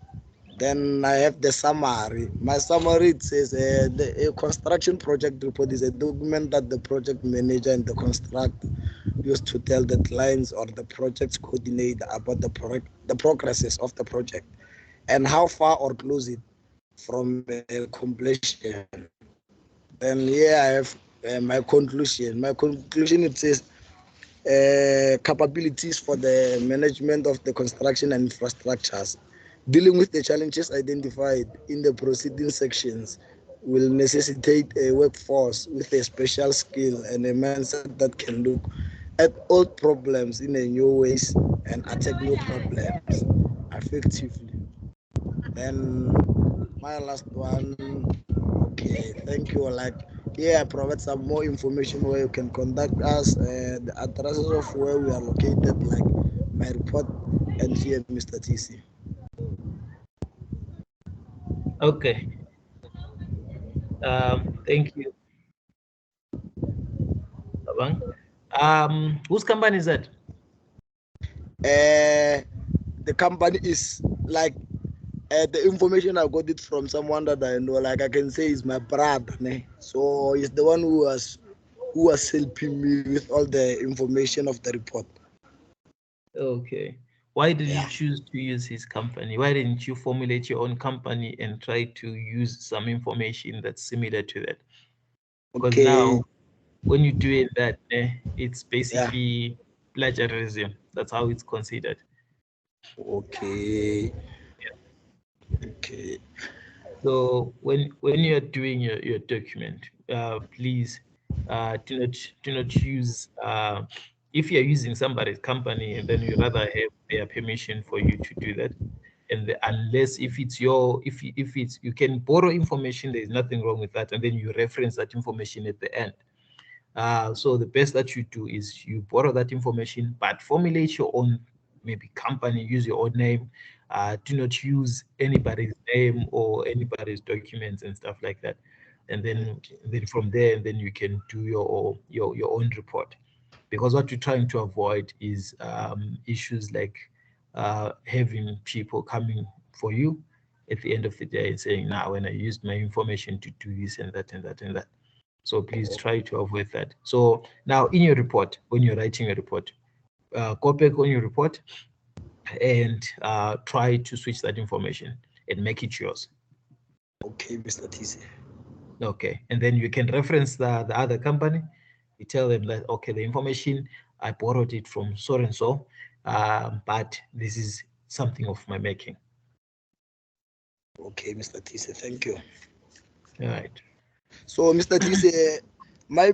Then I have the summary. My summary, it says the construction project report is a document that the project manager and the constructor use to tell the clients or the project coordinator about the progresses of the project and how far or close it from completion. Then here I have my conclusion. My conclusion, it says capabilities for the management of the construction and infrastructures. Dealing with the challenges identified in the preceding sections will necessitate a workforce with a special skill and a mindset that can look at old problems in a new ways and attack new problems effectively. Then my last one, okay, thank you. Like, yeah, I provide some more information where you can contact us, the addresses of where we are located, like my report, and here, Mr. TC. Okay. Thank you, Abang. Whose company is that? The company is like the information I got it from someone that I know, like I can say is my brother, ne? So he's the one who was helping me with all the information of the report. Okay. Why did you Yeah. choose to use his company? Why didn't you formulate your own company and try to use some information that's similar to that? Because Okay. now, when you're doing that, it's Yeah. basically plagiarism. That's how it's considered. Okay. Okay. So when you're doing your document, please do not use if you're using somebody's company, and then you rather have their permission for you to do that. And unless if it's your if it's you can borrow information, there is nothing wrong with that, and then you reference that information at the end. So the best that you do is you borrow that information, but formulate your own maybe company, use your own name. Do not use anybody's name or anybody's documents and stuff like that. And then from there, and then you can do your own report. Because what you're trying to avoid is issues like having people coming for you at the end of the day and saying, "Now, when I used my information to do this and that and that and that." So please try to avoid that. So now in your report, when you're writing a report, go back on your report and try to switch that information and make it yours. Okay, Mr. TC. Okay, and then you can reference the other company. You tell them that, okay, the information, I borrowed it from so and so, but this is something of my making. Okay, Mr. TC, thank you. All right. So, Mr. TC, my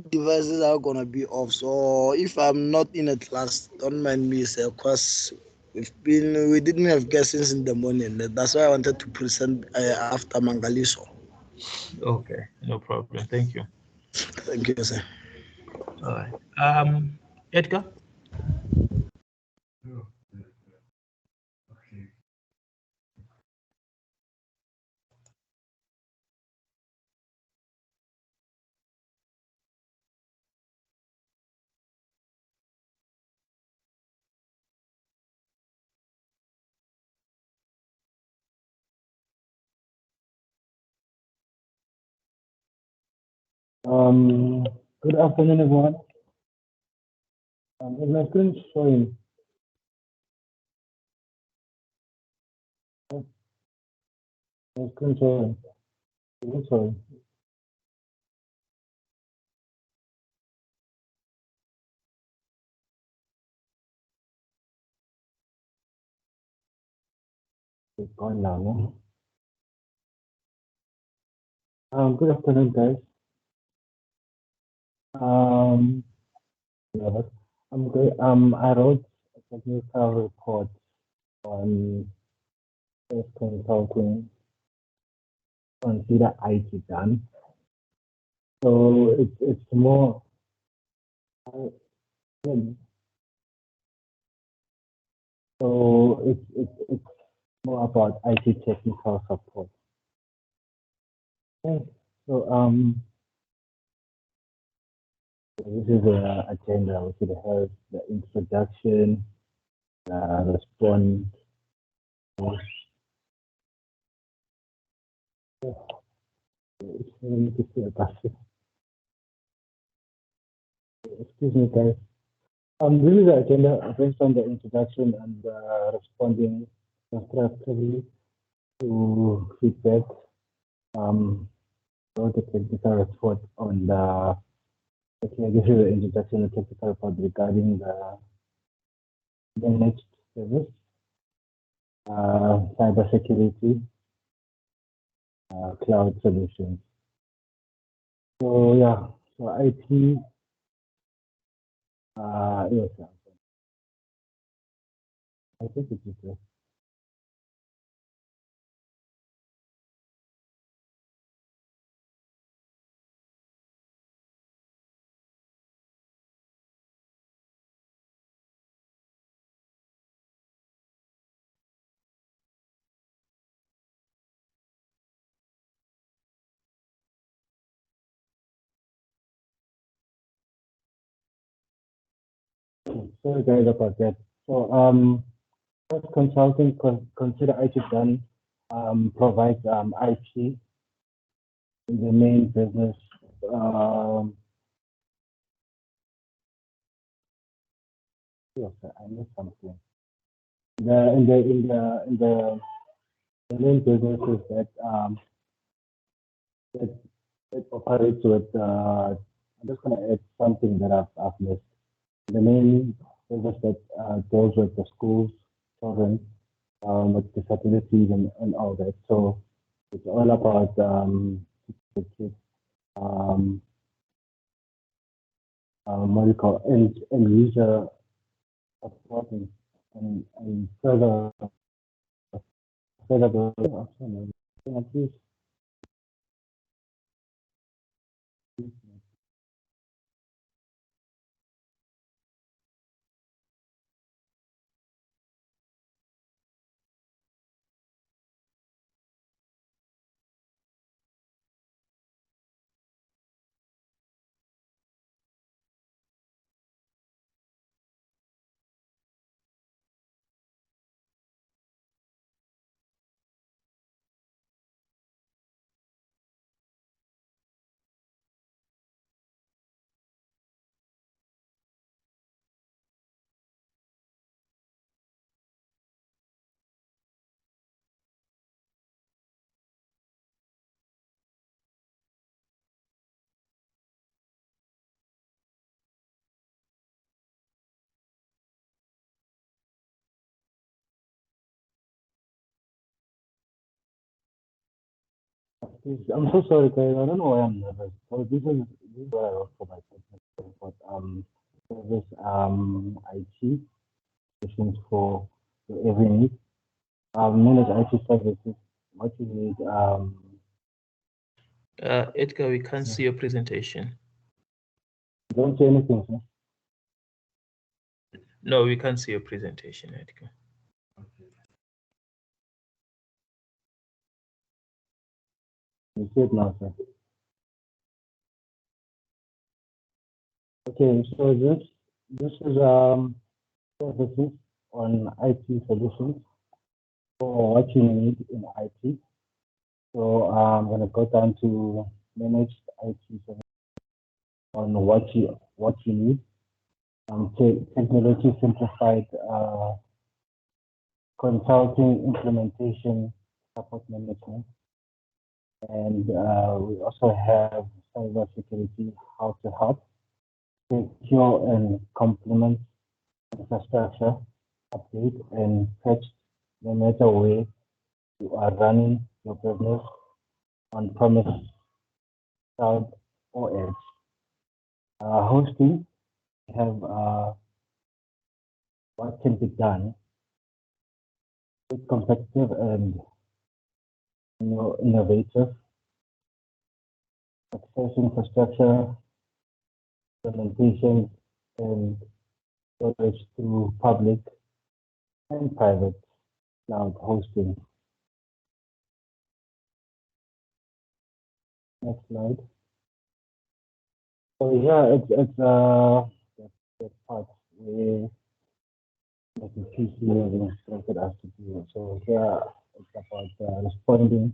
devices are gonna be off. So if I'm not in a class, don't mind me, sir, because we didn't have guests since in the morning. That's why I wanted to present after Mangaliso. Okay, no problem. Thank you. Thank you, sir. All right. Edgar? Good afternoon, everyone. Is my screen showing? My screen showing. Is it showing? It's gone now, no? Good afternoon, guys. Yeah, but I'm good. I wrote a technical report on first consulting consider IT done. So it's more. So it's more about IT technical support. Okay. So this is the agenda. We should have the introduction, response. Excuse me, guys. This is the agenda based on the introduction and responding constructively to feedback. Wrote a technical report on the. Okay, I give you the introduction and technical report regarding the managed service, cybersecurity, cloud solutions. So yeah, so IT. Yes, I think it is there. Sorry guys about that. So As consulting, consider IT done provides IT in the main business. Yes, I missed something. The main business is that it operates with. I'm just gonna add something that I've missed. The main business that deals with the schools, children, with disabilities and all that. So it's all about the kids, what do you call and user supporting and further please. I'm so sorry, guys. I don't know why I'm nervous. So this is what I wrote for my technical report. Service IT solutions for every need. Manage IT services. What you need. Edgar, we can't see your presentation. Don't say anything, sir. No, we can't see your presentation, Edgar. You see it now, sir. Okay, so this is services on IT solutions for what you need in IT. So I'm gonna go down to manage IT services on what you need. Technology simplified consulting, implementation, support management, and we also have cyber security, how to help secure and complement infrastructure, update and patch no matter where you are running your business on premise, cloud, or edge. Hosting, we have what can be done with competitive and innovative access infrastructure, implementation, and storage through public and private cloud hosting. Next slide. So yeah, it's that part where the PC has instructed us to do. So here it's about responding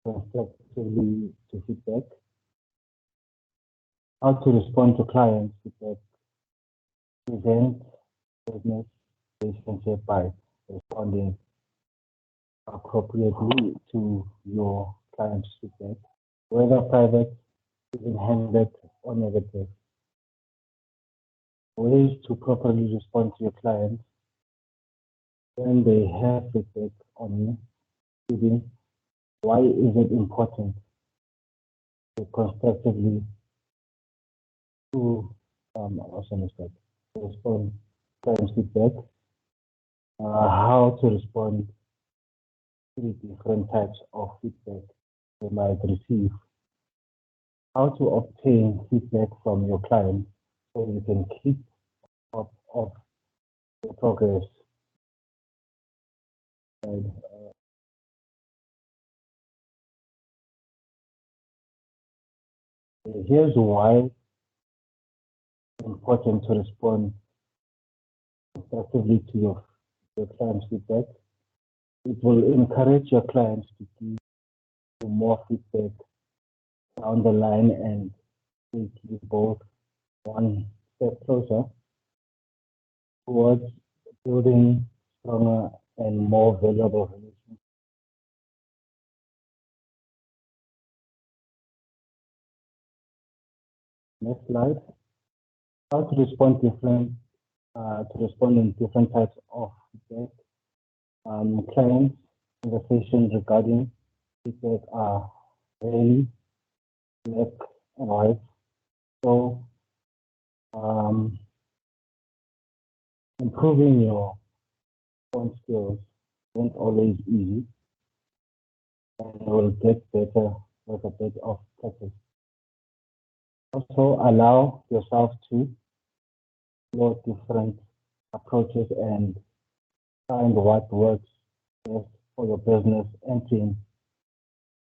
constructively to feedback, how to respond to clients' feedback, present business relationship by responding appropriately to your client's feedback, whether private, even-handed, or negative. Ways to properly respond to your clients when they have feedback on you, including why is it important to constructively to respond to client's feedback, how to respond to different types of feedback they might receive, how to obtain feedback from your client so you can keep up of your progress. And, here's why it's important to respond constructively to your client's feedback. It will encourage your clients to give you more feedback down the line and take you both one step closer towards building stronger and more valuable relationships. Next slide. How to respond in different types of feedback. Clients conversations regarding feedback are really black and white. So improving your phone skills isn't always easy, and you will get better with a bit of practice. Also, allow yourself to explore different approaches and find what works best for your business and team.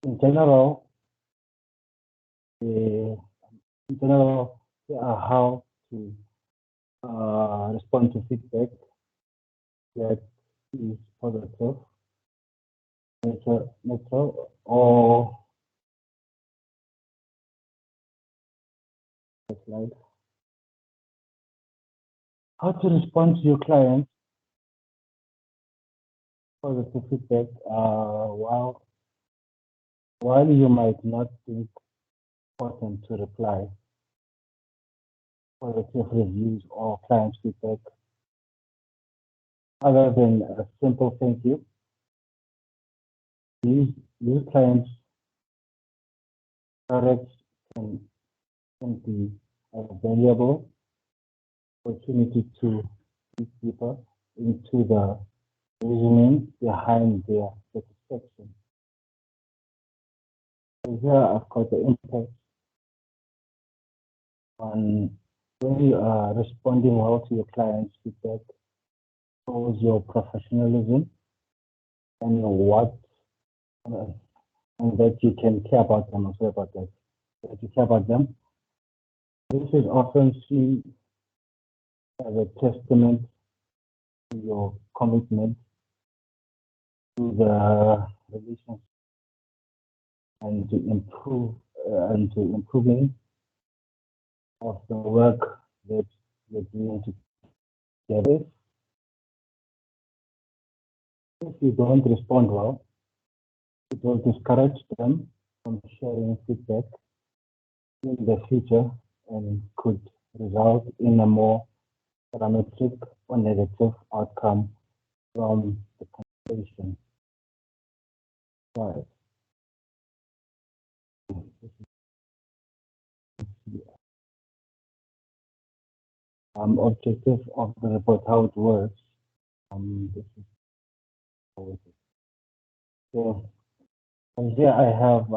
In general, how to respond to feedback that is positive, neutral, or next slide. How to respond to your clients positive feedback while you might not think important to reply. Positive reviews or client feedback, other than a simple thank you. These clients direct can be a valuable opportunity to dig deeper into the reasoning behind their satisfaction. So here I've got the impact on when you are responding well to your client's feedback, shows your professionalism and and that you can care about them. I'm sorry about that. That you care about them. This is often seen as a testament to your commitment to the relationship and to improving of the work that you're doing together. If you don't respond well, it will discourage them from sharing feedback in the future and could result in a more dramatic or negative outcome from the conversation. Right. Objective of the report, how it works. This is how it is. So, and here I have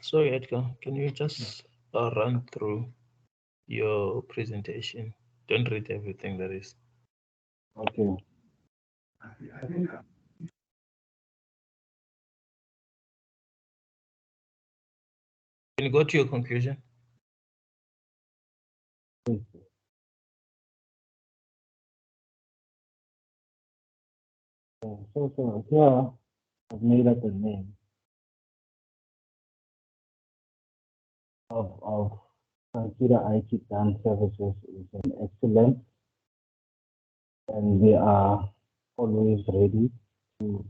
sorry, Edgar, can you just run through your presentation? Don't read everything that is. okay. Can you go to your conclusion? So here I've made up the name of Consider IT Plan Services is an excellent, and they are always ready to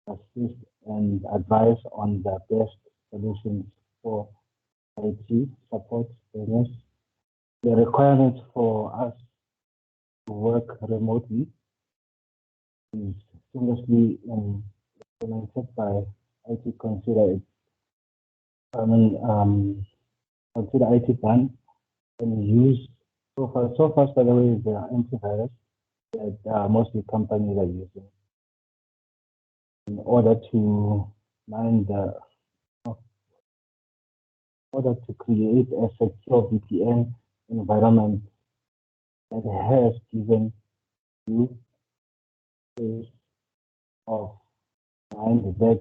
assist and advise on the best solutions for IT support business. The requirements for us to work remotely is seamlessly implemented by IT Consider. Consider IT Plan and use so far by the way, the antivirus that mostly companies are using in order to create a secure VPN environment that has given you space of mind that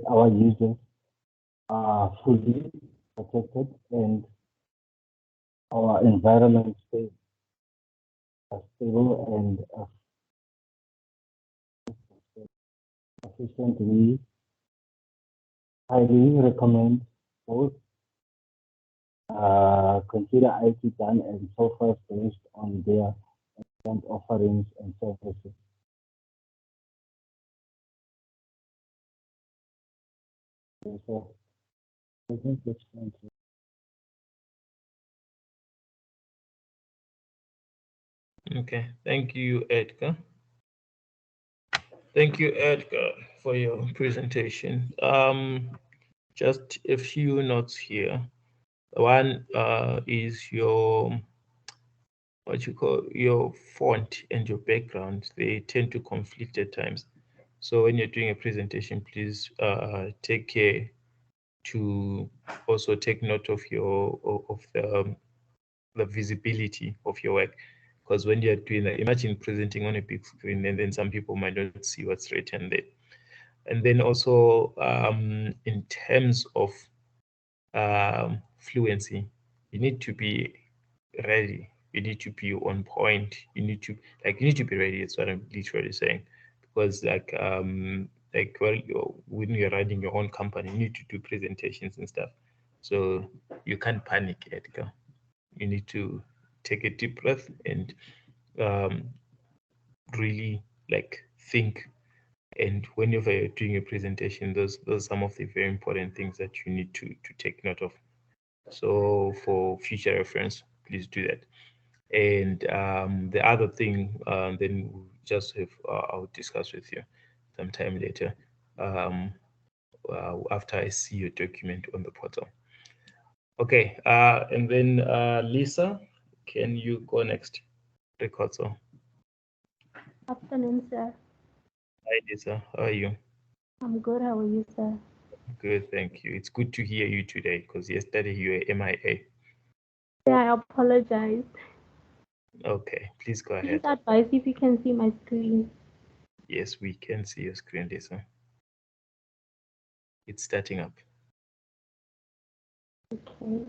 our users are fully protected and our environment stays a stable and efficient. We highly recommend both. Consider IT done and software based on their offerings and services. So, I think it's going to. Okay, thank you, Edgar. Thank you, Edgar, for your presentation. Just a few notes here. One is your what you call your font and your background. They tend to conflict at times. So when you're doing a presentation, please take care to also take note of the visibility of your work, because when you're doing that, imagine presenting on a big screen and then some people might not see what's written there. And then also in terms of fluency, you need to be ready. You need to be on point. You need to be ready. That's what I'm literally saying, because when you're running your own company, you need to do presentations and stuff. So you can't panic, Edgar. You need to take a deep breath and really think. And whenever you're doing a presentation, those are some of the very important things that you need to take note of. So for future reference, please do that. And the other thing, then we'll just have I'll discuss with you sometime later after I see your document on the portal. Okay, and then Lisa, can you go next? Ricoto. Afternoon, sir. Hi, Lisa. How are you? I'm good. How are you, sir? Good, thank you. It's good to hear you today, because yesterday you were MIA. Yeah, I apologize. Okay, please go ahead. Please advise if you can see my screen. Yes, we can see your screen, Lisa. It's starting up. Okay.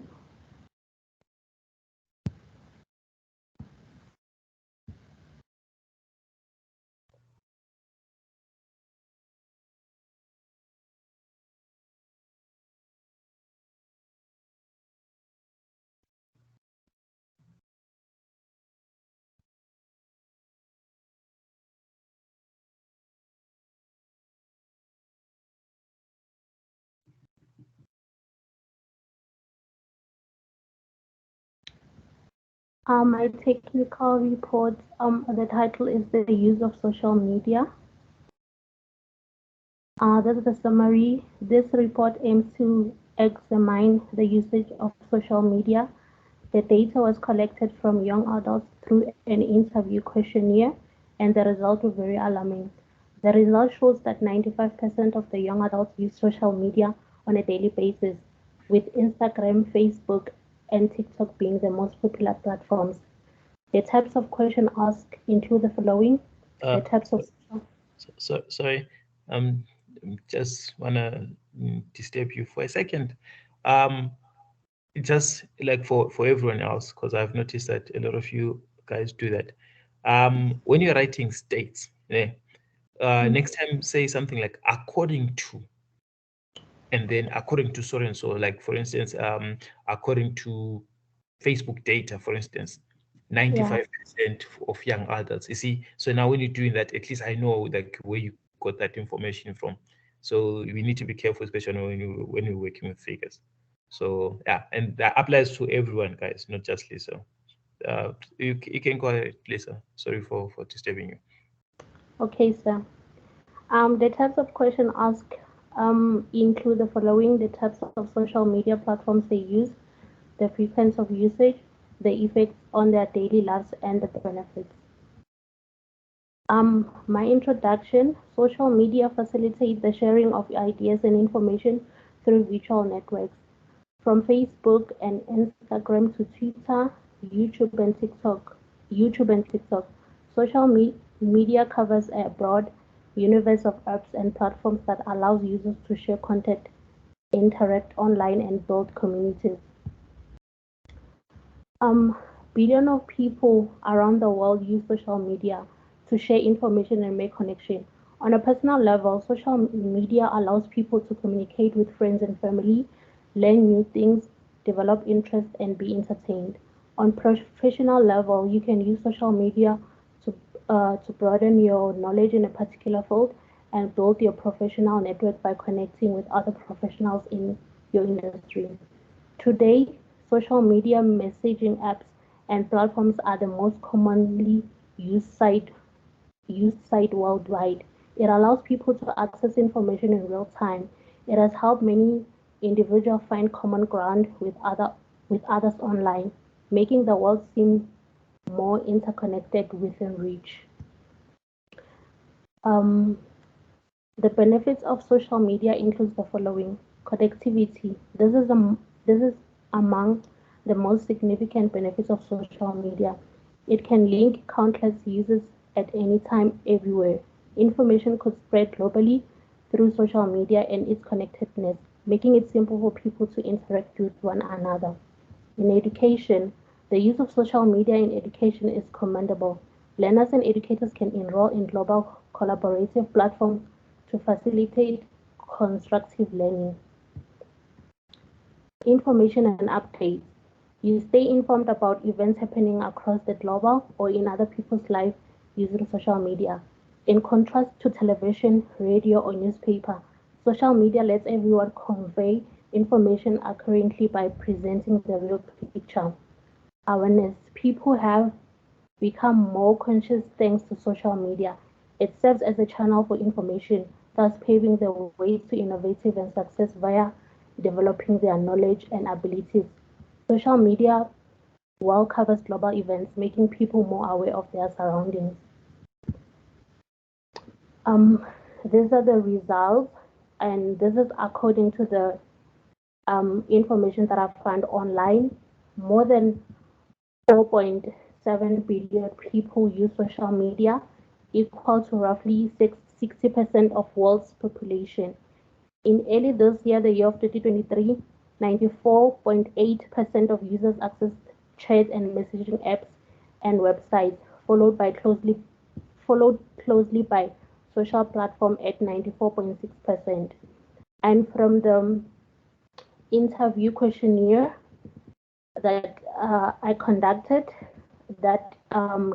My technical report, the title is The Use of Social Media. This is the summary. This report aims to examine the usage of social media. The data was collected from young adults through an interview questionnaire, and the results were very alarming. The result shows that 95% of the young adults use social media on a daily basis, with Instagram, Facebook, and TikTok being the most popular platforms. The types of questions asked include the following. The types of... Sorry, just want to disturb you for a second. Just like for everyone else, because I've noticed that a lot of you guys do that. When you're writing states, next time say something like according to, and then according to so and so. Like for instance, according to Facebook data, for instance, 95% of young adults. You see, so now when you're doing that, at least I know like where you got that information from. So we need to be careful, especially when you're working with figures. So yeah, and that applies to everyone, guys, not just Lisa. You can go ahead, Lisa. Sorry for disturbing you. Okay, sir. The types of questions asked include the following: the types of social media platforms they use, the frequency of usage, the effects on their daily lives, and the benefits. My introduction: social media facilitates the sharing of ideas and information through virtual networks, from Facebook and Instagram to Twitter, YouTube and TikTok. Social media covers a broad universe of apps and platforms that allows users to share content, interact online, and build communities. Billions of people around the world use social media to share information and make connection. On a personal level, social media allows people to communicate with friends and family, learn new things, develop interests, and be entertained. On professional level, you can use social media to broaden your knowledge in a particular field and build your professional network by connecting with other professionals in your industry. Today, social media messaging apps and platforms are the most commonly used site worldwide. It allows people to access information in real time. It has helped many individuals find common ground with others online, making the world seem more interconnected within reach. Um, the benefits of social media includes the following: connectivity. This is among the most significant benefits of social media. It can link countless users at any time, everywhere. Information could spread globally through social media and its connectedness, making it simple for people to interact with one another. In education, the use of social media in education is commendable. Learners and educators can enroll in global collaborative platforms to facilitate constructive learning. Information and updates. You stay informed about events happening across the global or in other people's lives using social media. In contrast to television, radio, or newspaper, social media lets everyone convey information accurately by presenting the real picture. Awareness. People have become more conscious thanks to social media. It serves as a channel for information, thus paving the way to innovative and success via developing their knowledge and abilities. Social media well covers global events, making people more aware of their surroundings. Um, these are the results, and this is according to the information that I found online. More than 4.7 billion people use social media, equal to roughly 60% of world's population. In early this year, the year of 2023, 94.8% of users accessed chat and messaging apps and websites, followed closely by social platform at 94.6%. And from the interview questionnaire that I conducted, that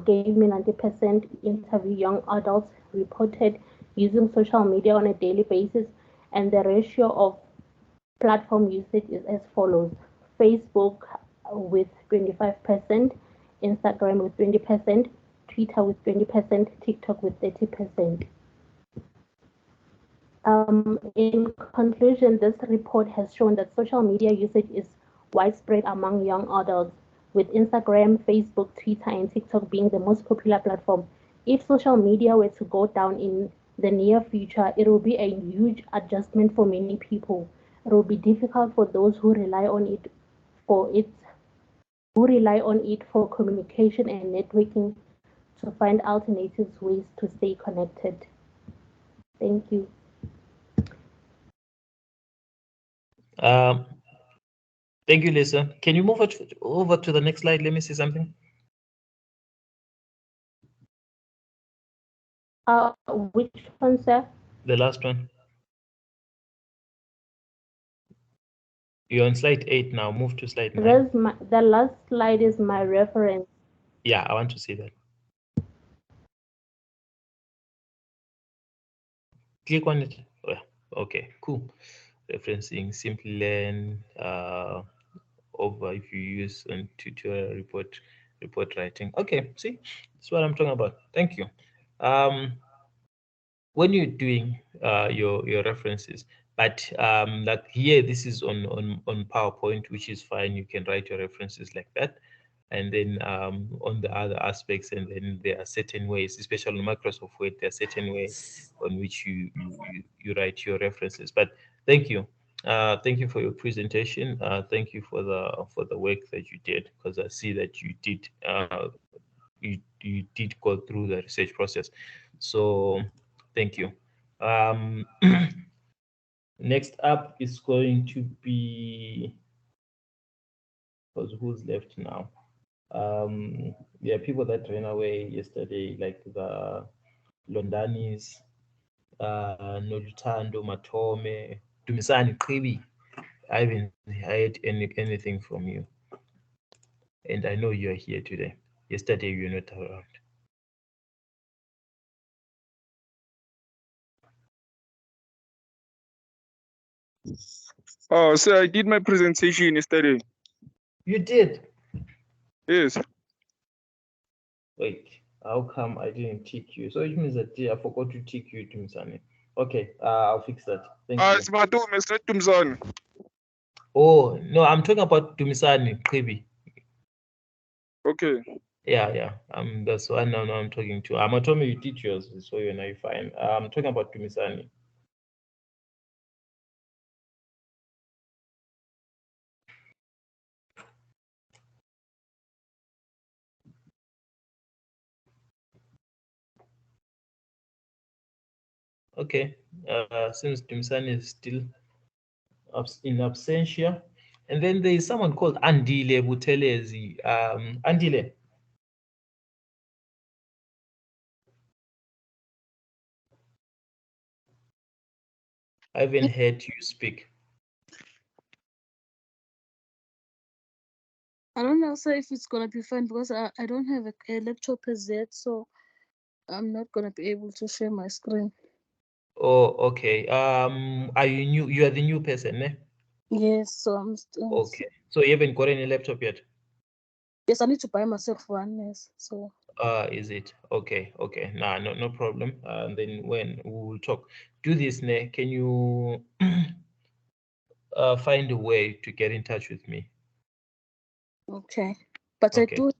gave me 90% interview young adults reported using social media on a daily basis, and the ratio of platform usage is as follows: Facebook with 25%, Instagram with 20%, Twitter with 20%, TikTok with 30%. In conclusion, this report has shown that social media usage is widespread among young adults, with Instagram, Facebook, Twitter, and TikTok being the most popular platform. If social media were to go down in the near future, it will be a huge adjustment for many people. It will be difficult for those who rely on it for communication and networking to find alternative ways to stay connected. Thank you. Thank you, Lisa. Can you move over to the next slide? Let me see something. Which one, sir? The last one. You're on slide 8 now. Move to slide 9. The last slide is my reference. Yeah, I want to see that. Click on it. Oh, yeah. Okay, cool. Referencing Simplilearn over if you use on tutorial report writing. Okay, see, that's what I'm talking about. Thank you. When you're doing your references, but like here, this is on PowerPoint, which is fine. You can write your references like that. And then on the other aspects, and then there are certain ways, especially on Microsoft Word, there are certain ways on which you write your references. But thank you. Thank you for your presentation. Thank you for the work that you did, because I see that you did you did go through the research process. So thank you. Next up is going to be, because who's left now? Yeah, people that ran away yesterday, like the Londanis, Noluthando, Matome, Dumisani, Qibi. I haven't heard anything from you. And I know you're here today. Yesterday you were not around. Oh, so I did my presentation yesterday. You did? Yes. Wait, how come I didn't tick you? So it means that I forgot to tick you, Dumisani. Okay, I'll fix that. Thank you. It's Matume, it's not Tumzani. Oh, no, I'm talking about Dumisani, Qibi. Okay. Yeah. That's one now I'm talking to. I'm Matome, you teach yours, so you're now fine. I'm talking about Dumisani. Okay, since Dumisani is still in absentia, and then there is someone called Andile Butelezi. Andile. I haven't heard you speak. I don't know, sir, if it's gonna be fine because I don't have a laptop as yet, so I'm not gonna be able to share my screen. Oh, okay. Are you new? You are the new person, eh? Yes, so I'm still. Okay. So you haven't got any laptop yet? Yes, I need to buy myself one. Yes, so. Is it okay? Okay. Nah, no problem. And then when we will talk, do this, ne? Can you find a way to get in touch with me? Okay, but Okay. I do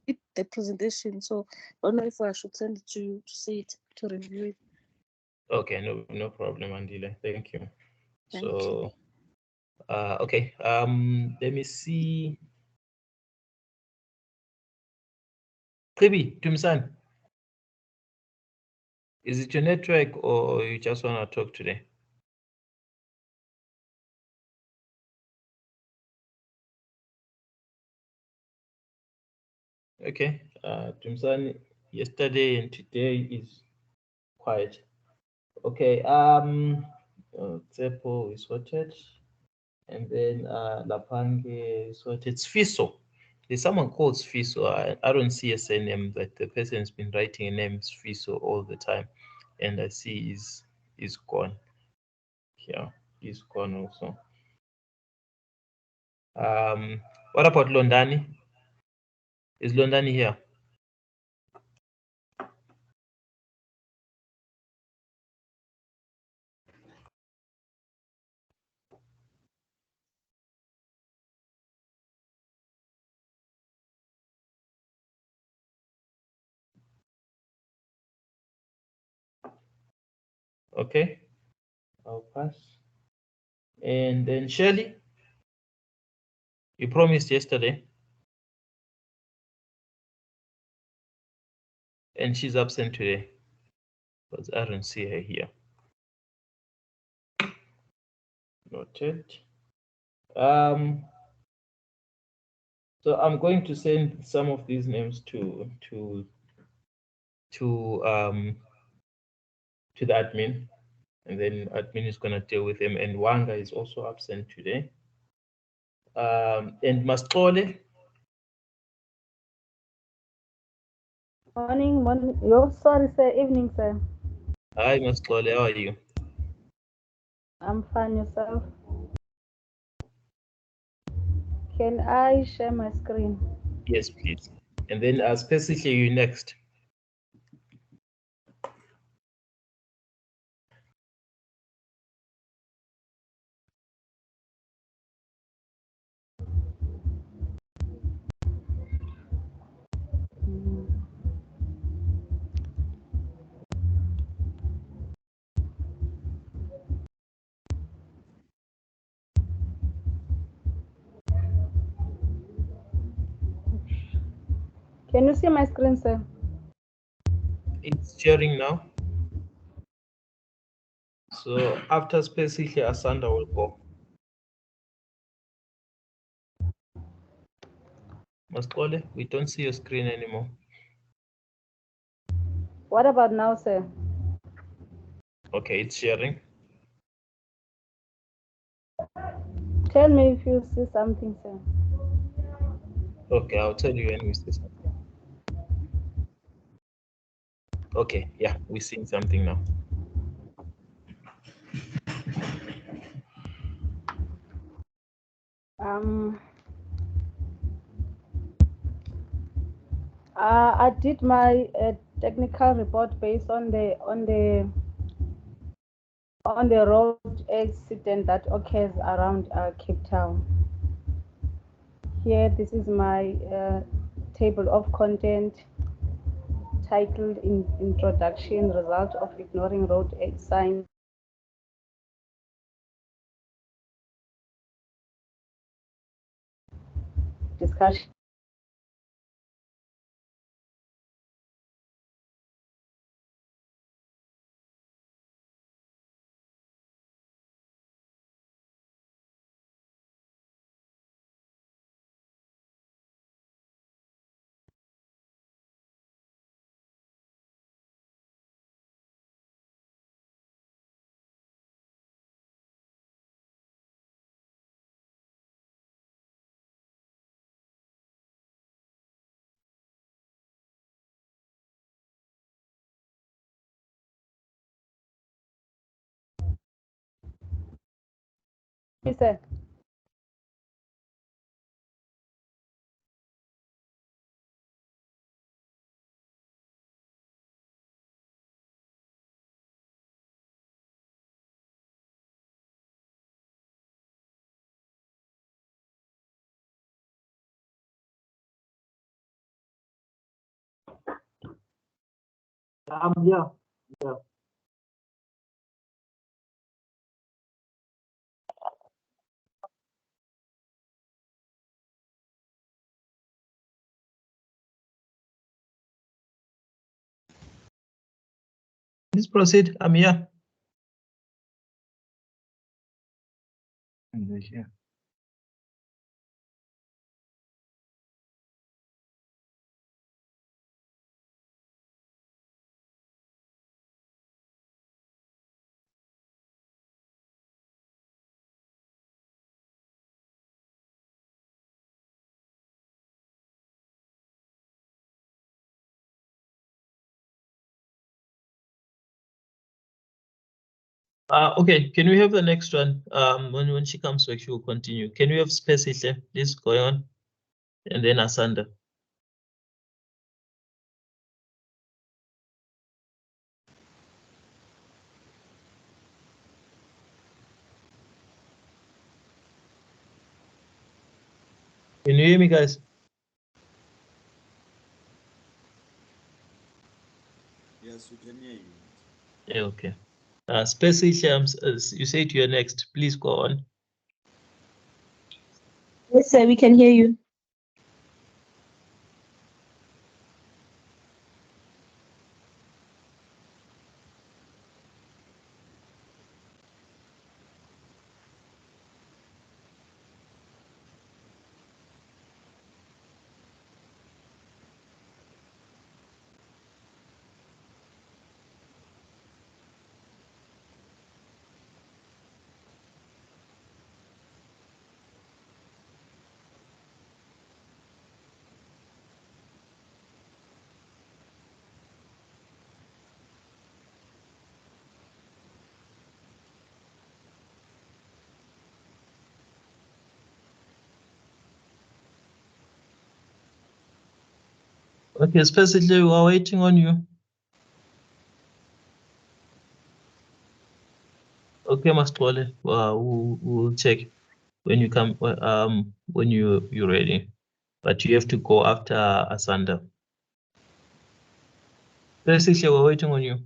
it the presentation, so I don't know if I should send it to you to see it, to review it. Okay, no problem, Andile. Thank you. Thank So, okay. Let me see. Qibi, Tumsan, is it your network or you just want to talk today? Okay, Tumsan, yesterday and today is quiet. Okay, Tsepo is sorted. And then Lapange is sorted. Sfiso. There's someone called Sfiso. I don't see a surname, but the person's been writing a name Sfiso all the time. And I see is gone. Yeah, he's gone also. What about Londani? Is Londani here? Okay, I'll pass. And then Shirley, you promised yesterday. And she's absent today because I don't see her here. Noted. So I'm going to send some of these names to the admin, and then admin is going to deal with them. And Wanga is also absent today. And Mastole. Morning. Yo, sorry, sir. Evening, sir. Hi, Mastole. How are you? I'm fine. Yourself? Can I share my screen? Yes, please. And then specifically you next. Can you see my screen, sir? It's sharing now. So after specifically Asanda will go. Mascole, we don't see your screen anymore. What about now, sir? Okay, it's sharing. Tell me if you see something, sir. Okay, I'll tell you when we see something. Okay, yeah, we're seeing something now. I did my technical report based on the road accident that occurs around Cape Town. Here, this is my table of content titled Introduction, Result of Ignoring Road Signs. Discussion. Yes, sir. Yeah. Please proceed. I'm here. Yeah. Okay, can we have the next one? When she comes back, she will continue. Can we have Spesihle, please go on, and then Asanda. Can you hear me, guys? Yes, we can hear you. Yeah, okay. Spesihle, you said you're next. Please go on. Yes, sir, we can hear you. Okay, Spesihle, we are waiting on you. Okay, Mascole, we'll check when you come, when you're ready. But you have to go after Asanda. Spesihle, we're waiting on you.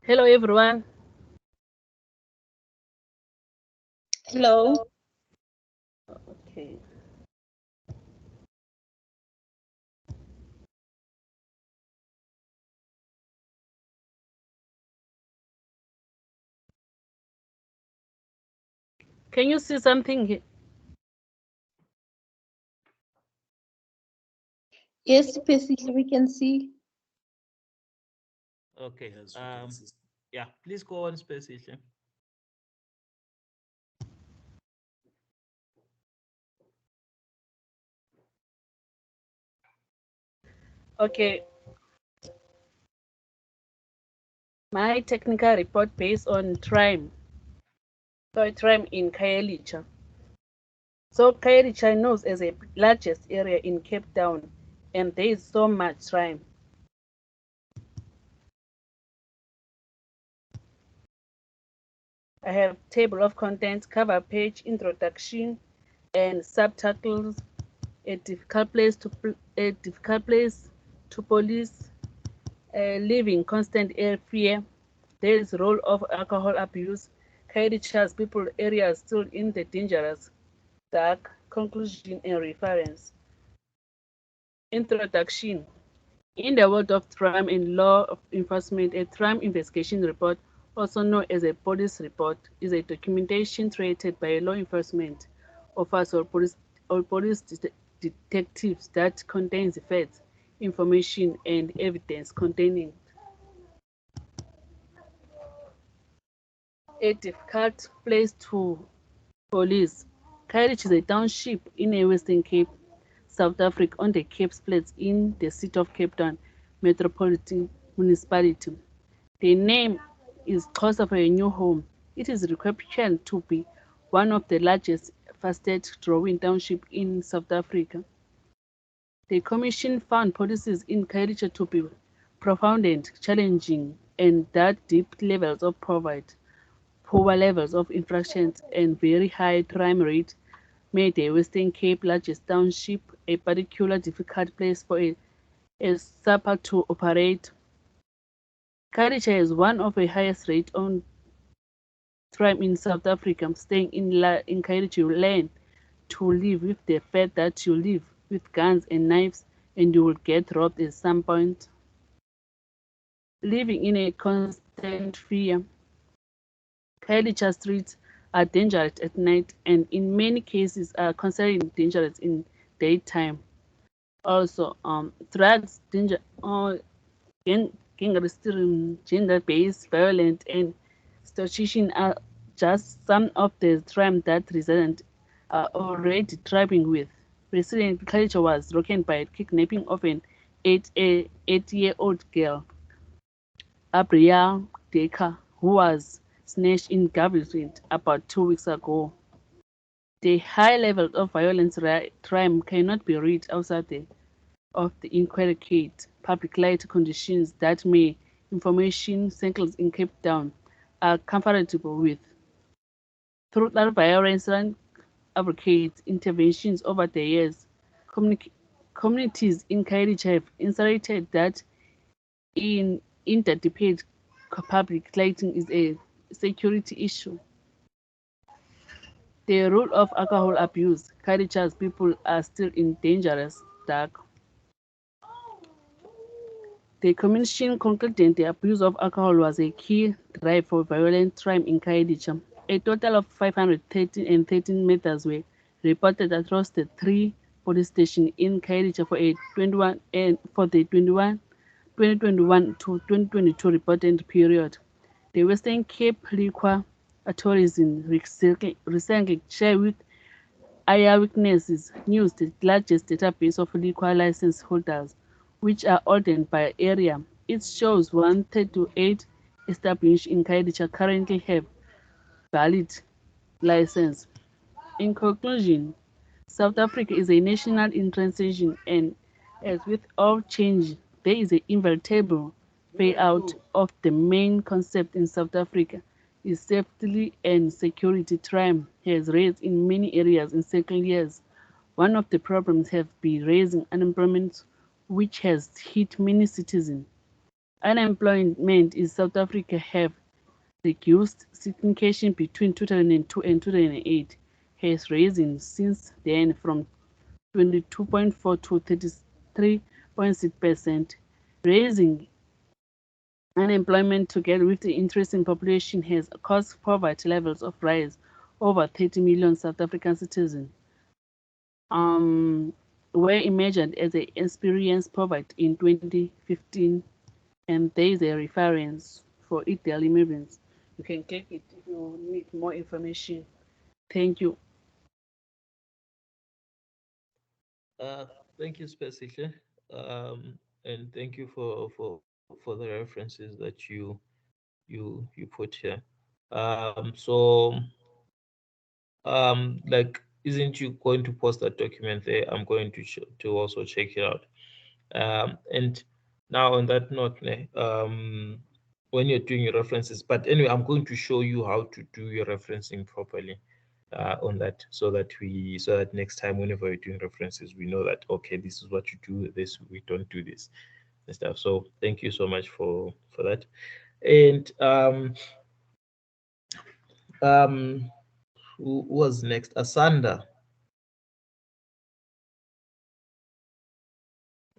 Hello, everyone. Hello. Okay. Can you see something here? Yes, basically we can see. Okay. Yes, we can see. Yeah, please go on, Speciation. Okay. My technical report based on TRIME. So TRIME in Khayelitsha. So Khayelitsha knows as a largest area in Cape Town, and there is so much TRIME. I have table of contents, cover page, introduction, and subtitles. A difficult place to police. Living constant air fear. There is role of alcohol abuse. Khayelitsha's people areas still in the dangerous dark. Conclusion and reference. Introduction. In the world of crime and law enforcement, a crime investigation report, also known as a police report, is a documentation created by a law enforcement officer or police detectives that contains facts, information, and evidence containing a difficult place to police. Khayelitsha is a township in a Western Cape, South Africa, on the Cape Flats in the city of Cape Town Metropolitan Municipality. The name is Xhosa for a new home. It is reputed to be one of the largest, fastest growing township in South Africa. The Commission found policies in Khayelitsha to be profound and challenging, and that deep levels of poverty, poor levels of infractions, and very high crime rate made the Western Cape largest township a particularly difficult place for a SAPA to operate. Khayelitsha is one of the highest rate on crime in South Africa. Staying in Khayelitsha, you learn to live with the fact that you live with guns and knives and you will get robbed at some point. Living in a constant fear. Khayelitsha streets are dangerous at night and in many cases are considered dangerous in daytime. Also, drugs, danger, gangsterism, gender-based violence, and extortion are just some of the crimes that residents are already thriving with. Recent culture was rocked by kidnapping of an eight-year-old girl, Abrielle Decker, who was snatched in Gavisland about 2 weeks ago. The high level of violence crime cannot be read outside of the inadequate public light conditions that many information circles in Cape Town are comfortable with. Through that violence and advocate interventions over the years, communities in Khayelitsha have insinuated that in interdependent public lighting is a security issue. The role of alcohol abuse. Khayelitsha's people are still in dangerous dark. The commission concluded the abuse of alcohol was a key drive for violent crime in Khayelitsha. A total of 513 murders were reported across the 3 police stations in Khayelitsha for the 2021 to 2022 reporting period. The Western Cape Liquor Tourism recently shared with Eyewitnesses News the largest database of liquor license holders, which are ordained by area. It shows 138 established in Khayelitsha currently have valid license. In conclusion, South Africa is a national in transition, and as with all change, there is an inevitable payout of the main concept in South Africa is safety and security. Crime has raised in many areas in second years. One of the problems has been raising unemployment, which has hit many citizens. Unemployment in South Africa have reduced significantly between 2002 and 2008, has risen since then from 22.4 to 33.6%. Raising unemployment together with the increasing population has caused poverty levels of rise over 30 million South African citizens. Were measured as they experienced poverty in 2015, and there is a reference for it daily movements. You can click it if you need more information. Thank you. Thank you, Spesihle. And thank you for the references that you put here. Like, isn't you going to post that document there? I'm going to also check it out. And now on that note, when you're doing your references, but anyway, I'm going to show you how to do your referencing properly on that, so that next time whenever you're doing references, we know that, okay, this is what you do, this we don't do this and stuff. So thank you so much for that. And who was next? Asanda.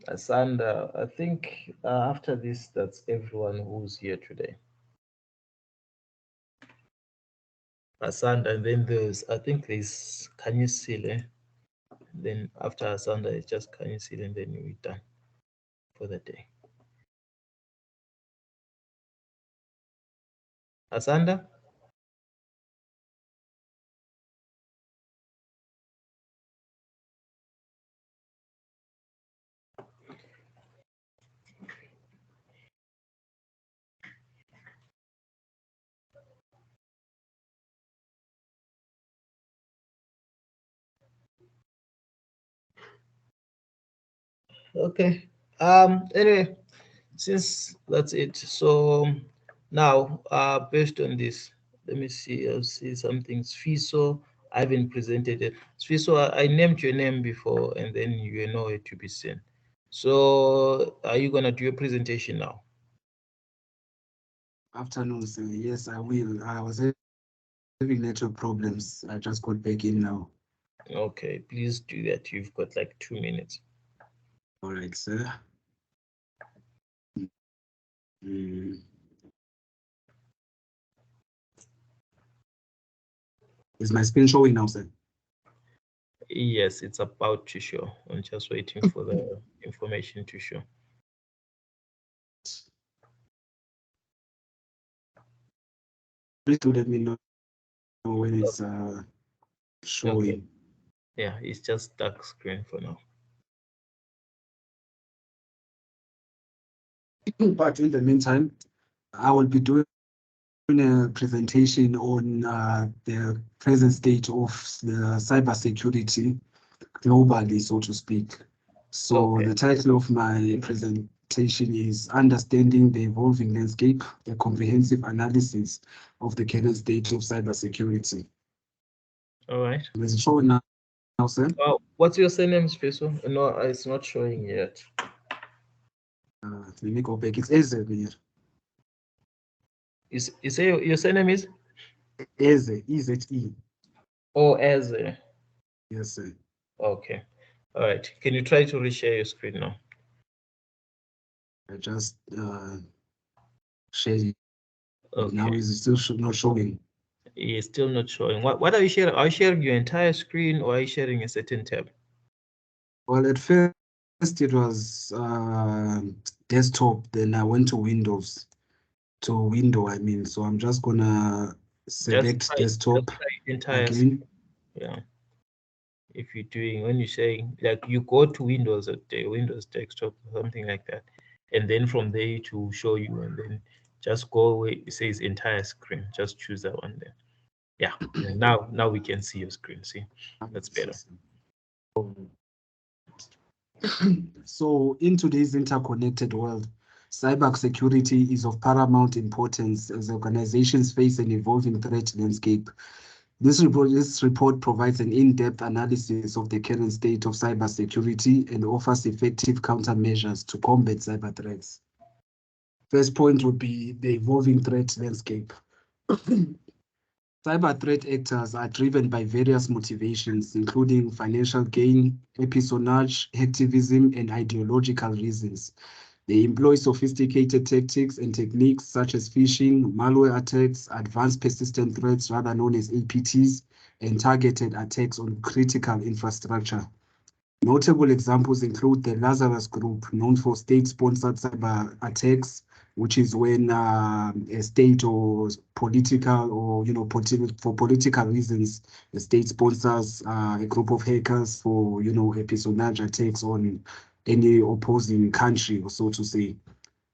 Asanda, I think after this, that's everyone who's here today. Asanda, and then I think there's Kanyisile. Then after Asanda, it's just Kanyisile, and then we're done for the day. Asanda? Okay. Anyway, since that's it, so now based on this, let me see. I'll see something. Sfiso, I haven't presented it. Sfiso, I named your name before, and then you know it to be seen. So are you gonna do your presentation now? Afternoon, sir. Yes, I will. I was having network problems. I just got back in now. Okay, please do that. You've got like 2 minutes. All right, sir. Is my screen showing now, sir? Yes, it's about to show. I'm just waiting for the information to show. Please do let me know when it's showing. Okay. Yeah, it's just dark screen for now. But in the meantime, I will be doing a presentation on the present state of the cybersecurity globally, so to speak. So Okay. the title of my presentation is Understanding the Evolving Landscape, a Comprehensive Analysis of the Current State of Cybersecurity. All right. Is it showing now, sir? What's your surname, Sfiso? No, it's not showing yet. Let me go back. It's Eze here. You say your surname is? Eze, E-Z-E. Oh, Eze. Yes, sir. Okay. All right. Can you try to reshare your screen now? I just shared it. Okay. Now is it still not showing? It's still not showing. What are you sharing? Are you sharing your entire screen, or are you sharing a certain tab? Well, at first it was desktop, then I went to Windows. To window, I mean. So I'm just gonna select desktop entire again. screen. Yeah. If you're doing, when you say, like, you go to Windows at the Windows desktop or something like that, and then from there to show you, and then just go where it says entire screen. Just choose that one there. Yeah. And now we can see your screen. See, that's better. So in today's interconnected world, cybersecurity is of paramount importance as organizations face an evolving threat landscape. This report provides an in-depth analysis of the current state of cybersecurity and offers effective countermeasures to combat cyber threats. First point would be the evolving threat landscape. Cyber threat actors are driven by various motivations, including financial gain, espionage, hacktivism, and ideological reasons. They employ sophisticated tactics and techniques such as phishing, malware attacks, advanced persistent threats, rather known as APTs, and targeted attacks on critical infrastructure. Notable examples include the Lazarus Group, known for state-sponsored cyber attacks, which is when a state or political or for political reasons, the state sponsors a group of hackers for espionage attacks on any opposing country, or so to say.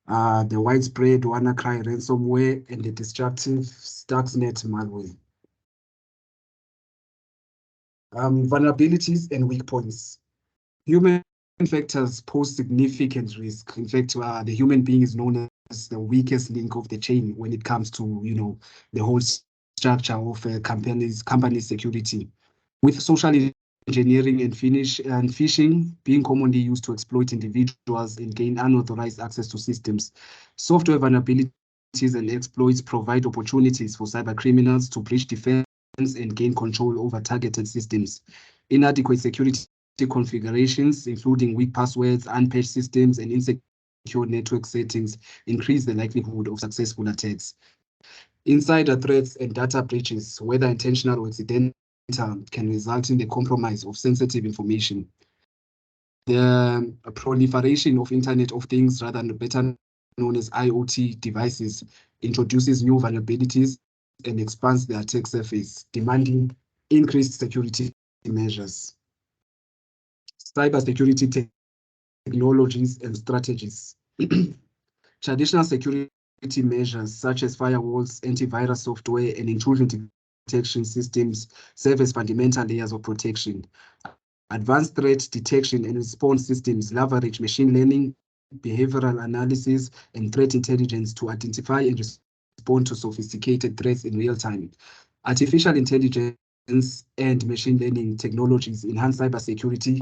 The widespread WannaCry ransomware and the destructive Stuxnet malware. Vulnerabilities and weak points. Human factors pose significant risk. In fact, the human being is known as the weakest link of the chain when it comes to the whole structure of a company security. With social engineering and phishing being commonly used to exploit individuals and gain unauthorized access to systems, software vulnerabilities and exploits provide opportunities for cyber criminals to breach defense and gain control over targeted systems. Inadequate security configurations, including weak passwords, unpatched systems, and insecure network settings, increase the likelihood of successful attacks. Insider threats and data breaches, whether intentional or accidental, can result in the compromise of sensitive information. The proliferation of Internet of Things, rather better known as IoT devices, introduces new vulnerabilities and expands the attack surface, demanding increased security measures. Cybersecurity technologies and strategies. Traditional security measures such as firewalls, antivirus software, and intrusion detection systems serve as fundamental layers of protection. Advanced threat detection and response systems leverage machine learning, behavioral analysis, and threat intelligence to identify and respond to sophisticated threats in real time. Artificial intelligence and machine learning technologies enhance cybersecurity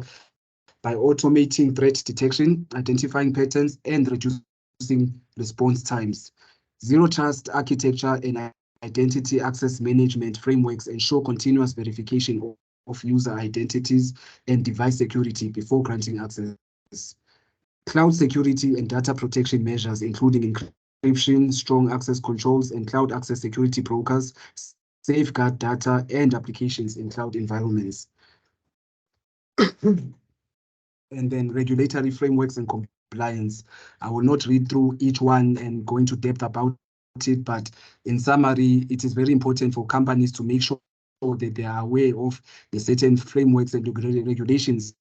by automating threat detection, identifying patterns, and reducing response times. Zero trust architecture and identity access management frameworks ensure continuous verification of user identities and device security before granting access. Cloud security and data protection measures, including encryption, strong access controls, and cloud access security brokers, safeguard data and applications in cloud environments. And then regulatory frameworks and compliance. I will not read through each one and go into depth about it, but in summary, it is very important for companies to make sure that they are aware of the certain frameworks and regulations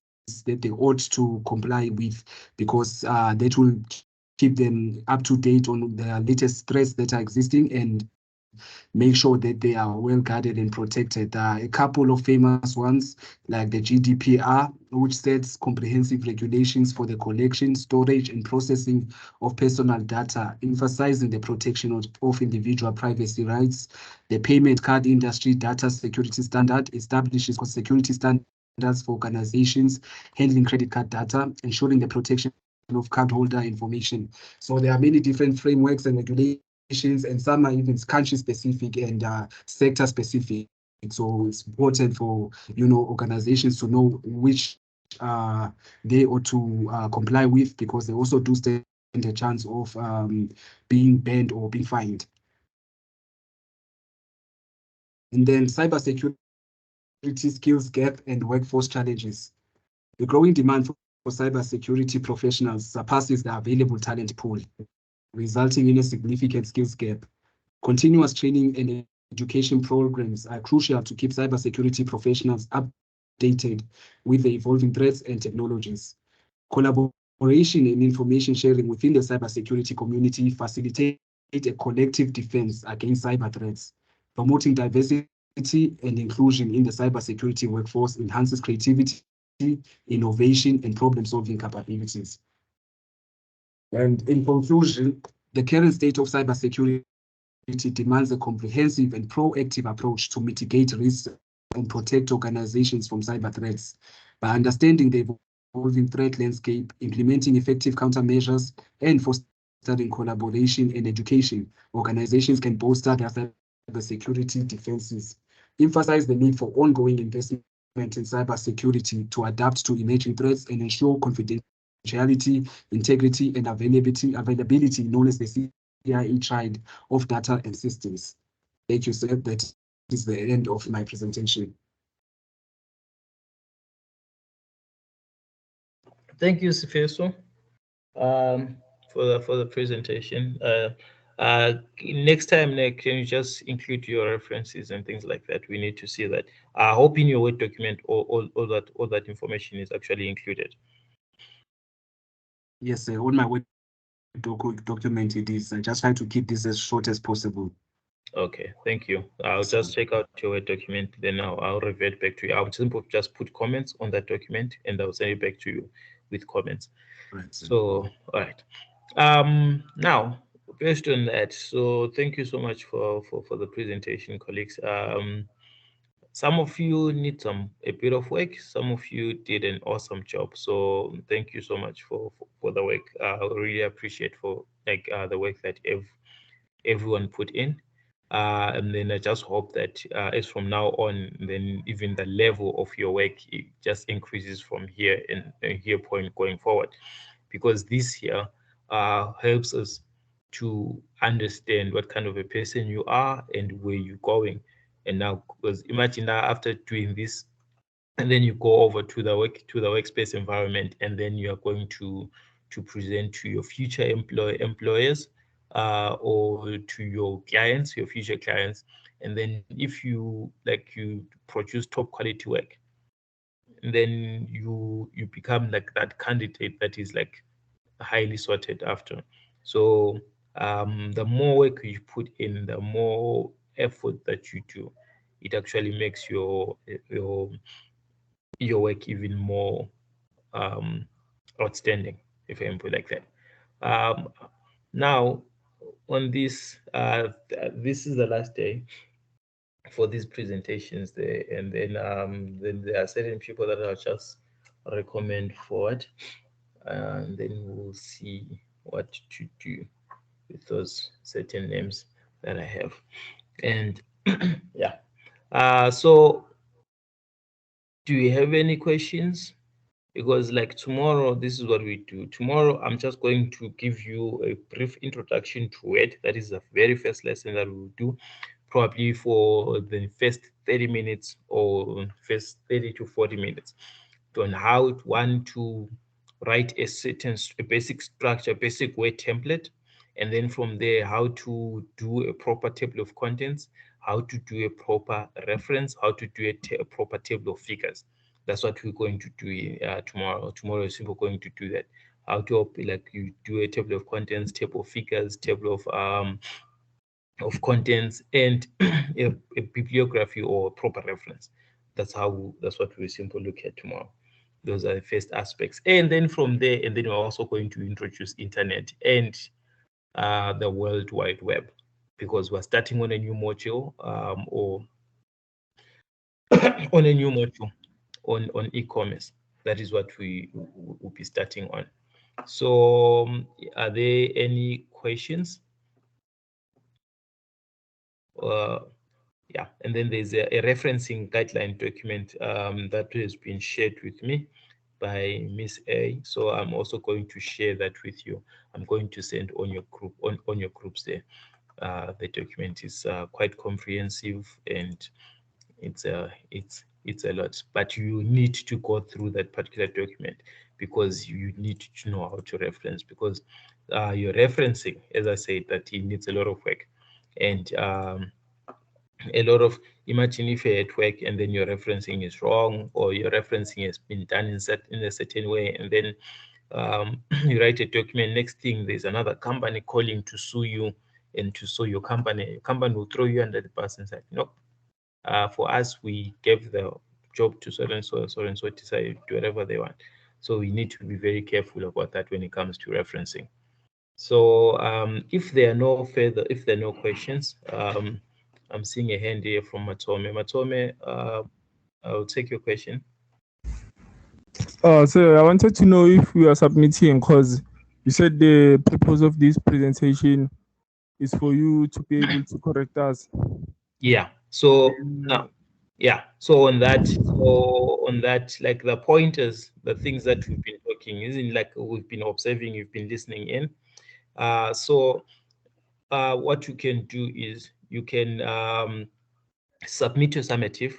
that they ought to comply with, because that will keep them up to date on the latest threats that are existing and make sure that they are well guarded and protected. A couple of famous ones like the GDPR, which sets comprehensive regulations for the collection, storage, and processing of personal data, emphasizing the protection of individual privacy rights. The payment card industry data security standard establishes security standards for organizations handling credit card data, ensuring the protection of cardholder information. So there are many different frameworks and regulations, and some are even country specific and sector specific. So it's important for organizations to know which they ought to comply with, because they also do stand a chance of being banned or being fined. And then cybersecurity skills gap and workforce challenges. The growing demand for cybersecurity professionals surpasses the available talent pool, resulting in a significant skills gap. Continuous training and education programs are crucial to keep cybersecurity professionals updated with the evolving threats and technologies. Collaboration and information sharing within the cybersecurity community facilitate a collective defense against cyber threats. Promoting diversity and inclusion in the cybersecurity workforce enhances creativity, innovation, and problem-solving capabilities. And in conclusion, the current state of cybersecurity demands a comprehensive and proactive approach to mitigate risks and protect organizations from cyber threats. By understanding the evolving threat landscape, implementing effective countermeasures, and fostering in collaboration and education. Organizations can bolster their cybersecurity defenses, emphasize the need for ongoing investment in cybersecurity to adapt to emerging threats and ensure confidentiality, integrity, and availability known as the CIA Triad of data and systems. Thank you, sir. That is the end of my presentation. Thank you, Sifeso, for the presentation. Next time, Nick, can you just include your references and things like that? We need to see that. I hope in your Word document all that information is actually included. Yes, sir. On my Word document it is. I just try to keep this as short as possible. Okay, thank you. I'll just check out your Word document, then I'll revert back to you. I'll just put comments on that document and I'll send it back to you with comments. Right, sir. So, all right. Now, based on that, so thank you so much for the presentation, colleagues. Some of you need a bit of work. Some of you did an awesome job. So thank you so much for the work. I really appreciate the work that everyone put in. And then I just hope that as from now on, then even the level of your work it just increases from here point going forward, because this year helps us to understand what kind of a person you are and where you're going. And now, because imagine now after doing this, and then you go over to the workspace environment, and then you are going to present to your future employers or to your clients, your future clients. And then if you produce top quality work, then you become like that candidate that is like highly sorted after. So the more work you put in, the more effort that you do, it actually makes your work even more outstanding, if I can put it like that. Now, on this, this is the last day for these presentations there, and then there are certain people that I'll just recommend forward, and then we'll see what to do with those certain names that I have. And yeah, so do you have any questions? Because like tomorrow, this is what we do. Tomorrow, I'm just going to give you a brief introduction to it. That is the very first lesson that we'll do, probably for the first 30 minutes or first 30 to 40 minutes, on how to write a basic structure, basic word template. And then from there, how to do a proper table of contents, how to do a proper reference, how to do a proper table of figures. That's what we're going to do tomorrow. Tomorrow is simply going to do that. How to you do a table of contents, table of figures, table of contents, and a bibliography or a proper reference. That's what we simply look at tomorrow. Those are the first aspects. And then from there, and then we're also going to introduce internet and the World Wide Web, because we're starting on a new module or on a new module on e-commerce. That is what we will be starting on. So are there any questions? Yeah, and then there's a referencing guideline document that has been shared with me by Miss A. So I'm also going to share that with you. I'm going to send on your group on your groups there. The document is quite comprehensive, and it's a lot, but you need to go through that particular document because you need to know how to reference, because your referencing, as I said, that it needs a lot of work. And a lot of, imagine if you're at work and then your referencing is wrong, or your referencing has been done in a certain way, and then you write a document, next thing there's another company calling to sue you and to sue your company will throw you under the bus and say, nope, for us, we gave the job to so and so decide to do whatever they want. So we need to be very careful about that when it comes to referencing. So if there are no questions, I'm seeing a hand here from Matome. Matome, I'll take your question. So I wanted to know if we are submitting, because You said the purpose of this presentation is for you to be able to correct us. Yeah. So now, yeah. So on that, like the pointers, the things that we've been talking, isn't like we've been observing, you've been listening in. So what you can do is you can submit your summative,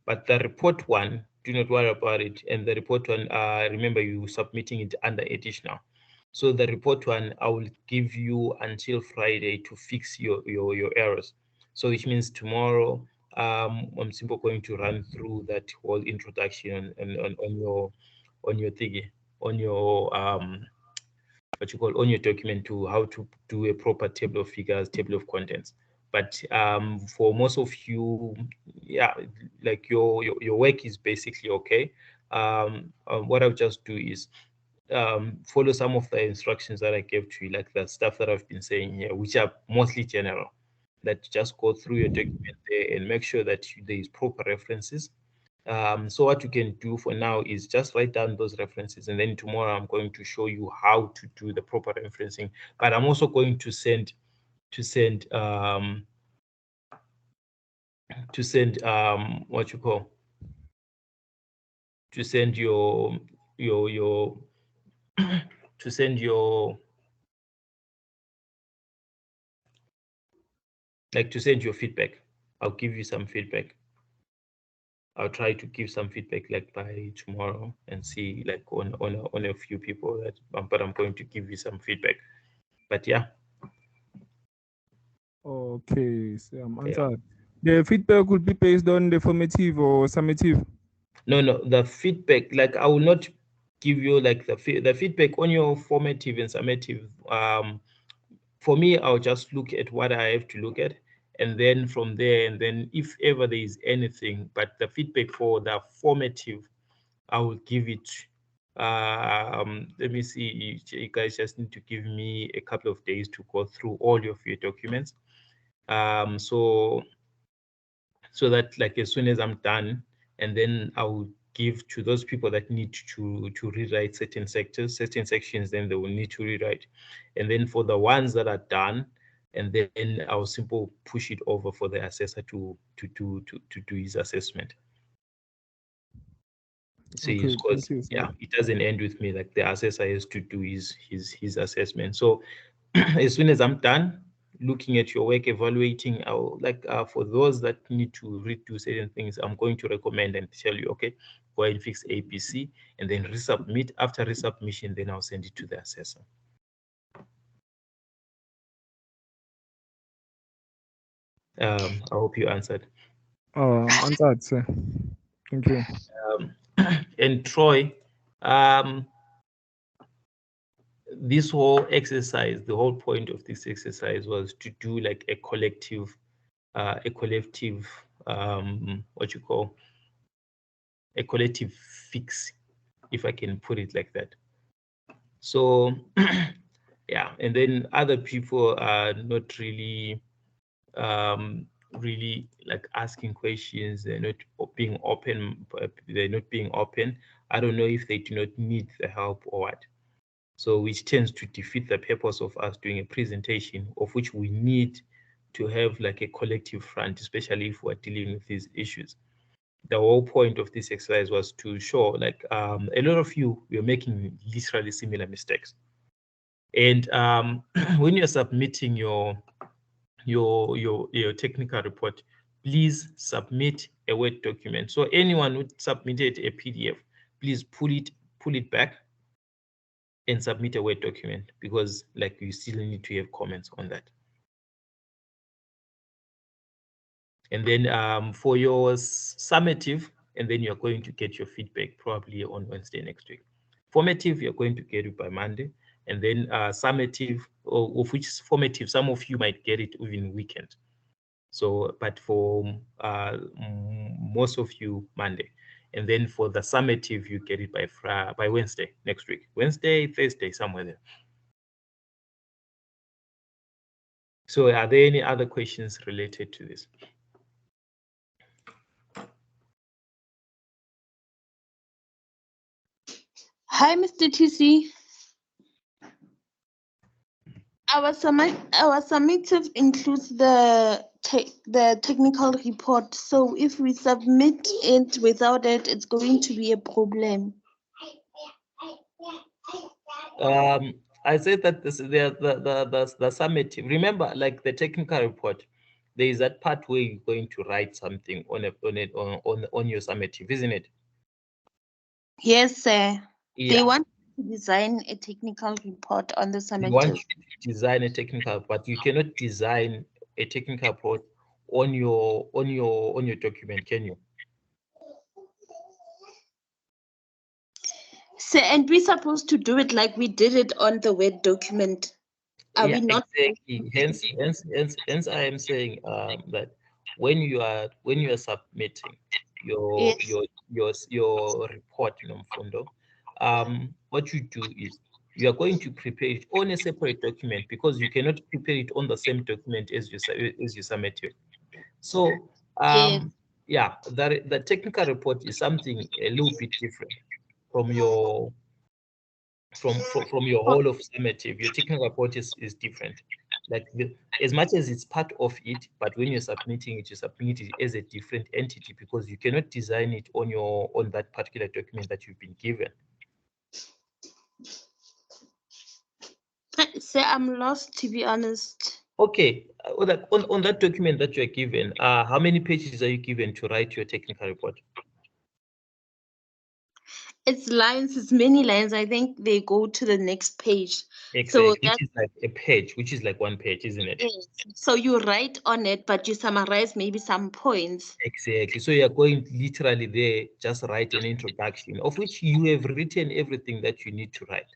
but the report one, do not worry about it. And the report one, remember you submitting it under additional. So the report one, I will give you until Friday to fix your errors. So which means tomorrow, I'm simply going to run through that whole introduction on your thingy, on your what you call on your document to how to do a proper table of figures, table of contents. But for most of you, yeah, like your work is basically okay. What I'll just do is follow some of the instructions that I gave to you, like the stuff that I've been saying here, which are mostly general. That just go through your document there and make sure that there is proper references. So what you can do for now is just write down those references, and then tomorrow I'm going to show you how to do the proper referencing. But I'm also going to send what you call, to send your to send your feedback. I'll give you some feedback. I'll try to give some feedback like by tomorrow and see like on a few people that, but I'm going to give you some feedback. But yeah. Okay, so I'm answered. The feedback will be based on the formative or summative. No, the feedback, like I will not give you like the feedback on your formative and summative. For me, I'll just look at what I have to look at, and then from there, and then if ever there is anything, but the feedback for the formative, I will give it. Let me see. You guys just need to give me a couple of days to go through all of your documents. So that like as soon as I'm done, and then I will give to those people that need to rewrite certain sections, then they will need to rewrite. And then for the ones that are done, and then I'll simply push it over for the assessor to do his assessment. So Okay, because yeah, it doesn't end with me. Like the assessor has to do his assessment. So as soon as I'm done looking at your work, evaluating, I'll like for those that need to redo certain things, I'm going to recommend and tell you, okay, go ahead and fix ABC, and then resubmit. After resubmission, then I'll send it to the assessor. I hope you answered. Answered, sir. Thank you. And Troy, this whole exercise, the whole point of this exercise was to do like a collective, what you call, a collective fix, if I can put it like that. So yeah, and then other people are not really really like asking questions. They're not being open. They're not being open. I don't know if they do not need the help or what. So which tends to defeat the purpose of us doing a presentation, of which we need to have like a collective front, especially if we're dealing with these issues. The whole point of this exercise was to show like a lot of you were making literally similar mistakes. And when you're submitting your technical report, please submit a Word document. So anyone who submitted a PDF, please pull it back and submit a Word document, because like you still need to have comments on that. And then for your summative, and then you're going to get your feedback probably on Wednesday next week. Formative, you're going to get it by Monday. And then summative, of which is formative, some of you might get it even weekend. So, but for most of you, Monday. And then for the summative, you get it by Wednesday next week. Wednesday, Thursday, somewhere there. So are there any other questions related to this? Hi, Mr. TC. Our summative includes the technical report. So if we submit it without it, it's going to be a problem. I said that the summative. Remember, like the technical report, there is that part where you're going to write something on your summative, isn't it? Yes, sir. Yeah. They want to design a technical report on the You want summative. to design a technical, but you cannot design a technical report on your document, can you? So, and we're supposed to do it like we did it on the Word document. Are we not? Exactly. Hence, I am saying that when you are submitting your report, Mfundo, what you do is you are going to prepare it on a separate document because you cannot prepare it on the same document as you submit it. So yeah, the technical report is something a little bit different from your whole of summative. Your technical report is different. Like as much as it's part of it, but when you're submitting it, you submit it as a different entity because you cannot design it on that particular document that you've been given. So I'm lost, to be honest. Okay, on that document that you're given, how many pages are you given to write your technical report? It's lines, it's many lines. I think they go to the next page. Exactly, So which is like a page, which is like one page, isn't it? yes. So you write on it, but you summarize maybe some points. Exactly. So you're going literally there, just write an introduction of which you have written everything that you need to write.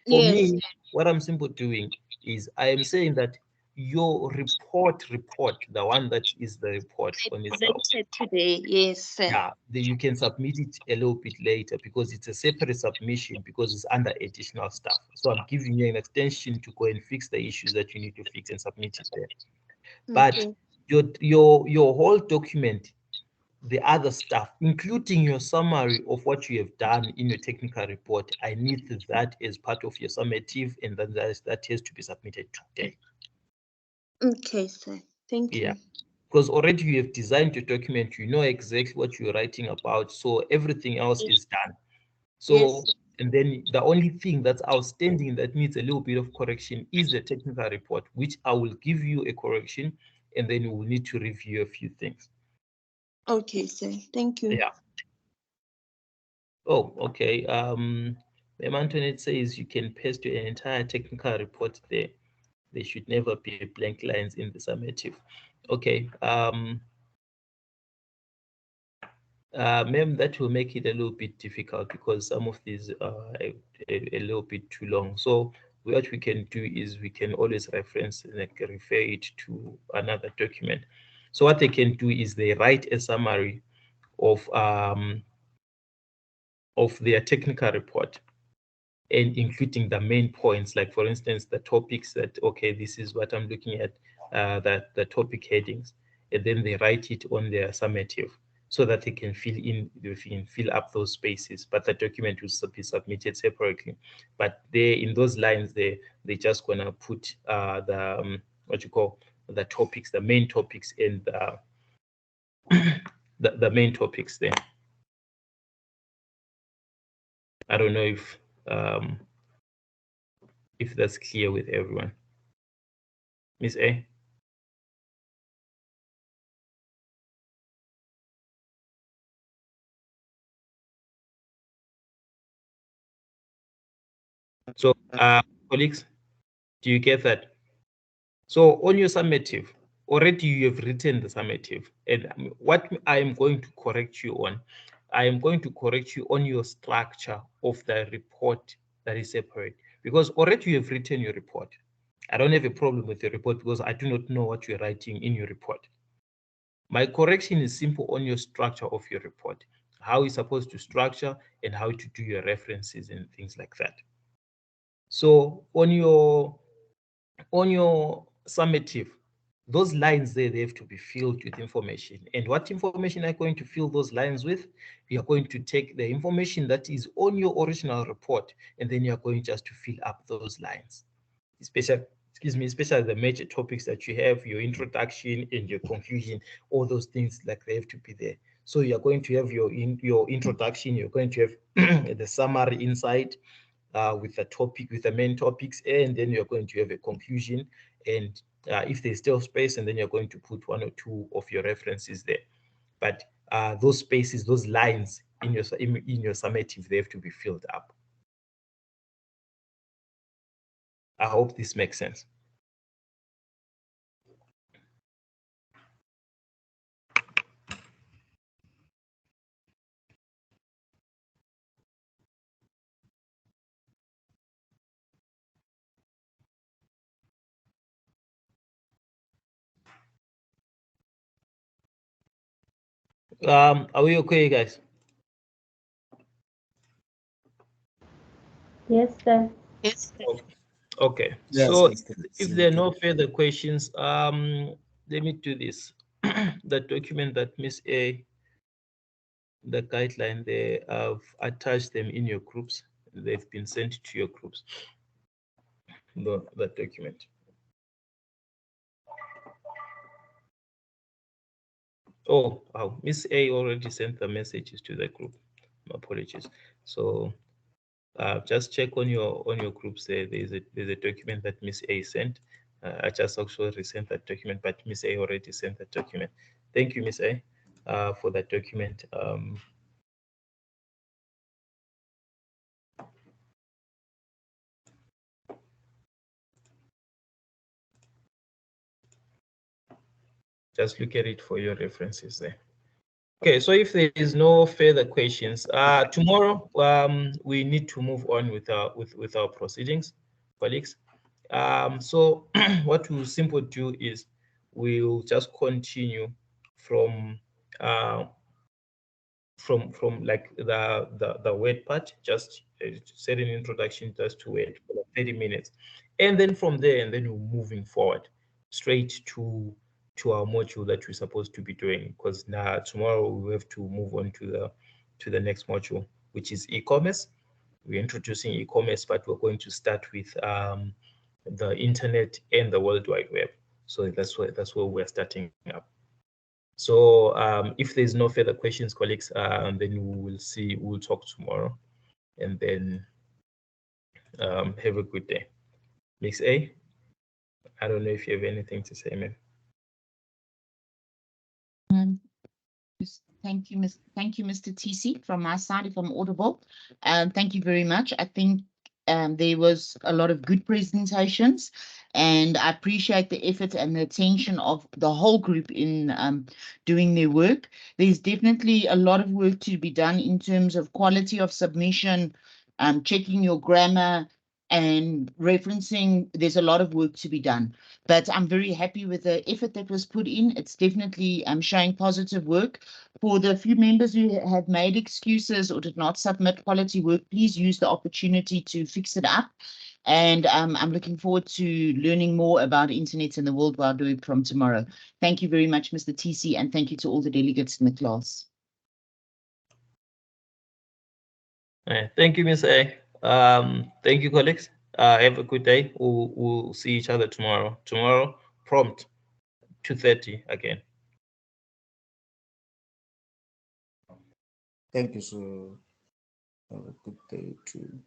For me, what I'm simply doing is I am saying that your report, the one that is the report on itself. Today, yes. Yeah, you can submit it a little bit later because it's a separate submission because it's under additional stuff. So I'm giving you an extension to go and fix the issues that you need to fix and submit it there. But your whole document, the other stuff, including your summary of what you have done in your technical report, I need that as part of your summative, and then that has to be submitted today. Okay, sir. Thank you. Yeah, because already you have designed your document, you know exactly what you're writing about, so everything else is done. So, and then the only thing that's outstanding that needs a little bit of correction is the technical report, which I will give you a correction, and then you will need to review a few things. Okay, sir. Thank you. Yeah. Oh, okay. Ma'am Antoinette says you can paste your entire technical report there. There should never be blank lines in the summative. Okay. Ma'am, that will make it a little bit difficult because some of these are a little bit too long. So what we can do is we can always reference and refer it to another document. So what they can do is they write a summary of their technical report and including the main points, like for instance, the topics that, okay, this is what I'm looking at, the topic headings, and then they write it on their summative so that they can fill up those spaces, but the document will be submitted separately. But they, in those lines, they're just gonna put what you call the topics, the main topics, and the main topics there. I don't know if that's clear with everyone. Miss A? So, colleagues, do you get that? So on your summative, already you have written the summative, and what I am going to correct you on, I am going to correct you on your structure of the report that is separate, because already you have written your report. I don't have a problem with your report because I do not know what you're writing in your report. My correction is simple on your structure of your report, how you're supposed to structure and how to do your references and things like that. So on your summative, those lines there, they have to be filled with information. And what information are you going to fill those lines with? You are going to take the information that is on your original report, and then you are going just to fill up those lines, excuse me, especially the major topics that you have, your introduction and your conclusion, all those things, like, they have to be there. So you're going to have your introduction, you're going to have the summary inside with the topic, with the main topics, and then you're going to have a conclusion. And if there's still space, and then you're going to put 1 or 2 of your references there. But those spaces, those lines in your summative, they have to be filled up. I hope this makes sense. Are we okay, guys? Yes, sir. Yes. Okay. Yes, So Mr. if there are no further questions, let me do this. The document that Miss A, the guideline, they have attached them in your groups. They've been sent to your groups. That document. Oh, Miss A already sent the messages to the group. My apologies. So just check on your groups there. There's a document that Miss A sent. I just also resent that document, but Miss A already sent that document. Thank you, Miss A, for that document. Just look at it for your references there. Okay, so if there is no further questions, tomorrow we need to move on with our proceedings, colleagues. So what we'll simply do is we'll just continue from like the word part, just set an introduction just to word for like 30 minutes, and then from there, and then we're moving forward straight to our module that we're supposed to be doing, because now tomorrow we have to move on to the next module, which is e-commerce. We're introducing e-commerce, but we're going to start with the internet and the World Wide Web. So that's where we're starting up. So if there's no further questions, colleagues, then we'll talk tomorrow, and then have a good day. Miss A, I don't know if you have anything to say, ma'am. Thank you, Mr. TC. From my side, if I'm audible, thank you very much. I think there was a lot of good presentations, and I appreciate the effort and the attention of the whole group in doing their work. There's definitely a lot of work to be done in terms of quality of submission, checking your grammar, and referencing. There's a lot of work to be done, but I'm very happy with the effort that was put in. It's definitely showing positive work. For the few members who have made excuses or did not submit quality work, please use the opportunity to fix it up. And I'm looking forward to learning more about internet and the World Wide Web from tomorrow. Thank you very much, Mr. TC, and thank you to all the delegates in the class. Thank you, Ms. A. Thank you, colleagues. Have a good day. We'll see each other tomorrow. Tomorrow, prompt 2:30 again. Thank you, sir. Have a good day too.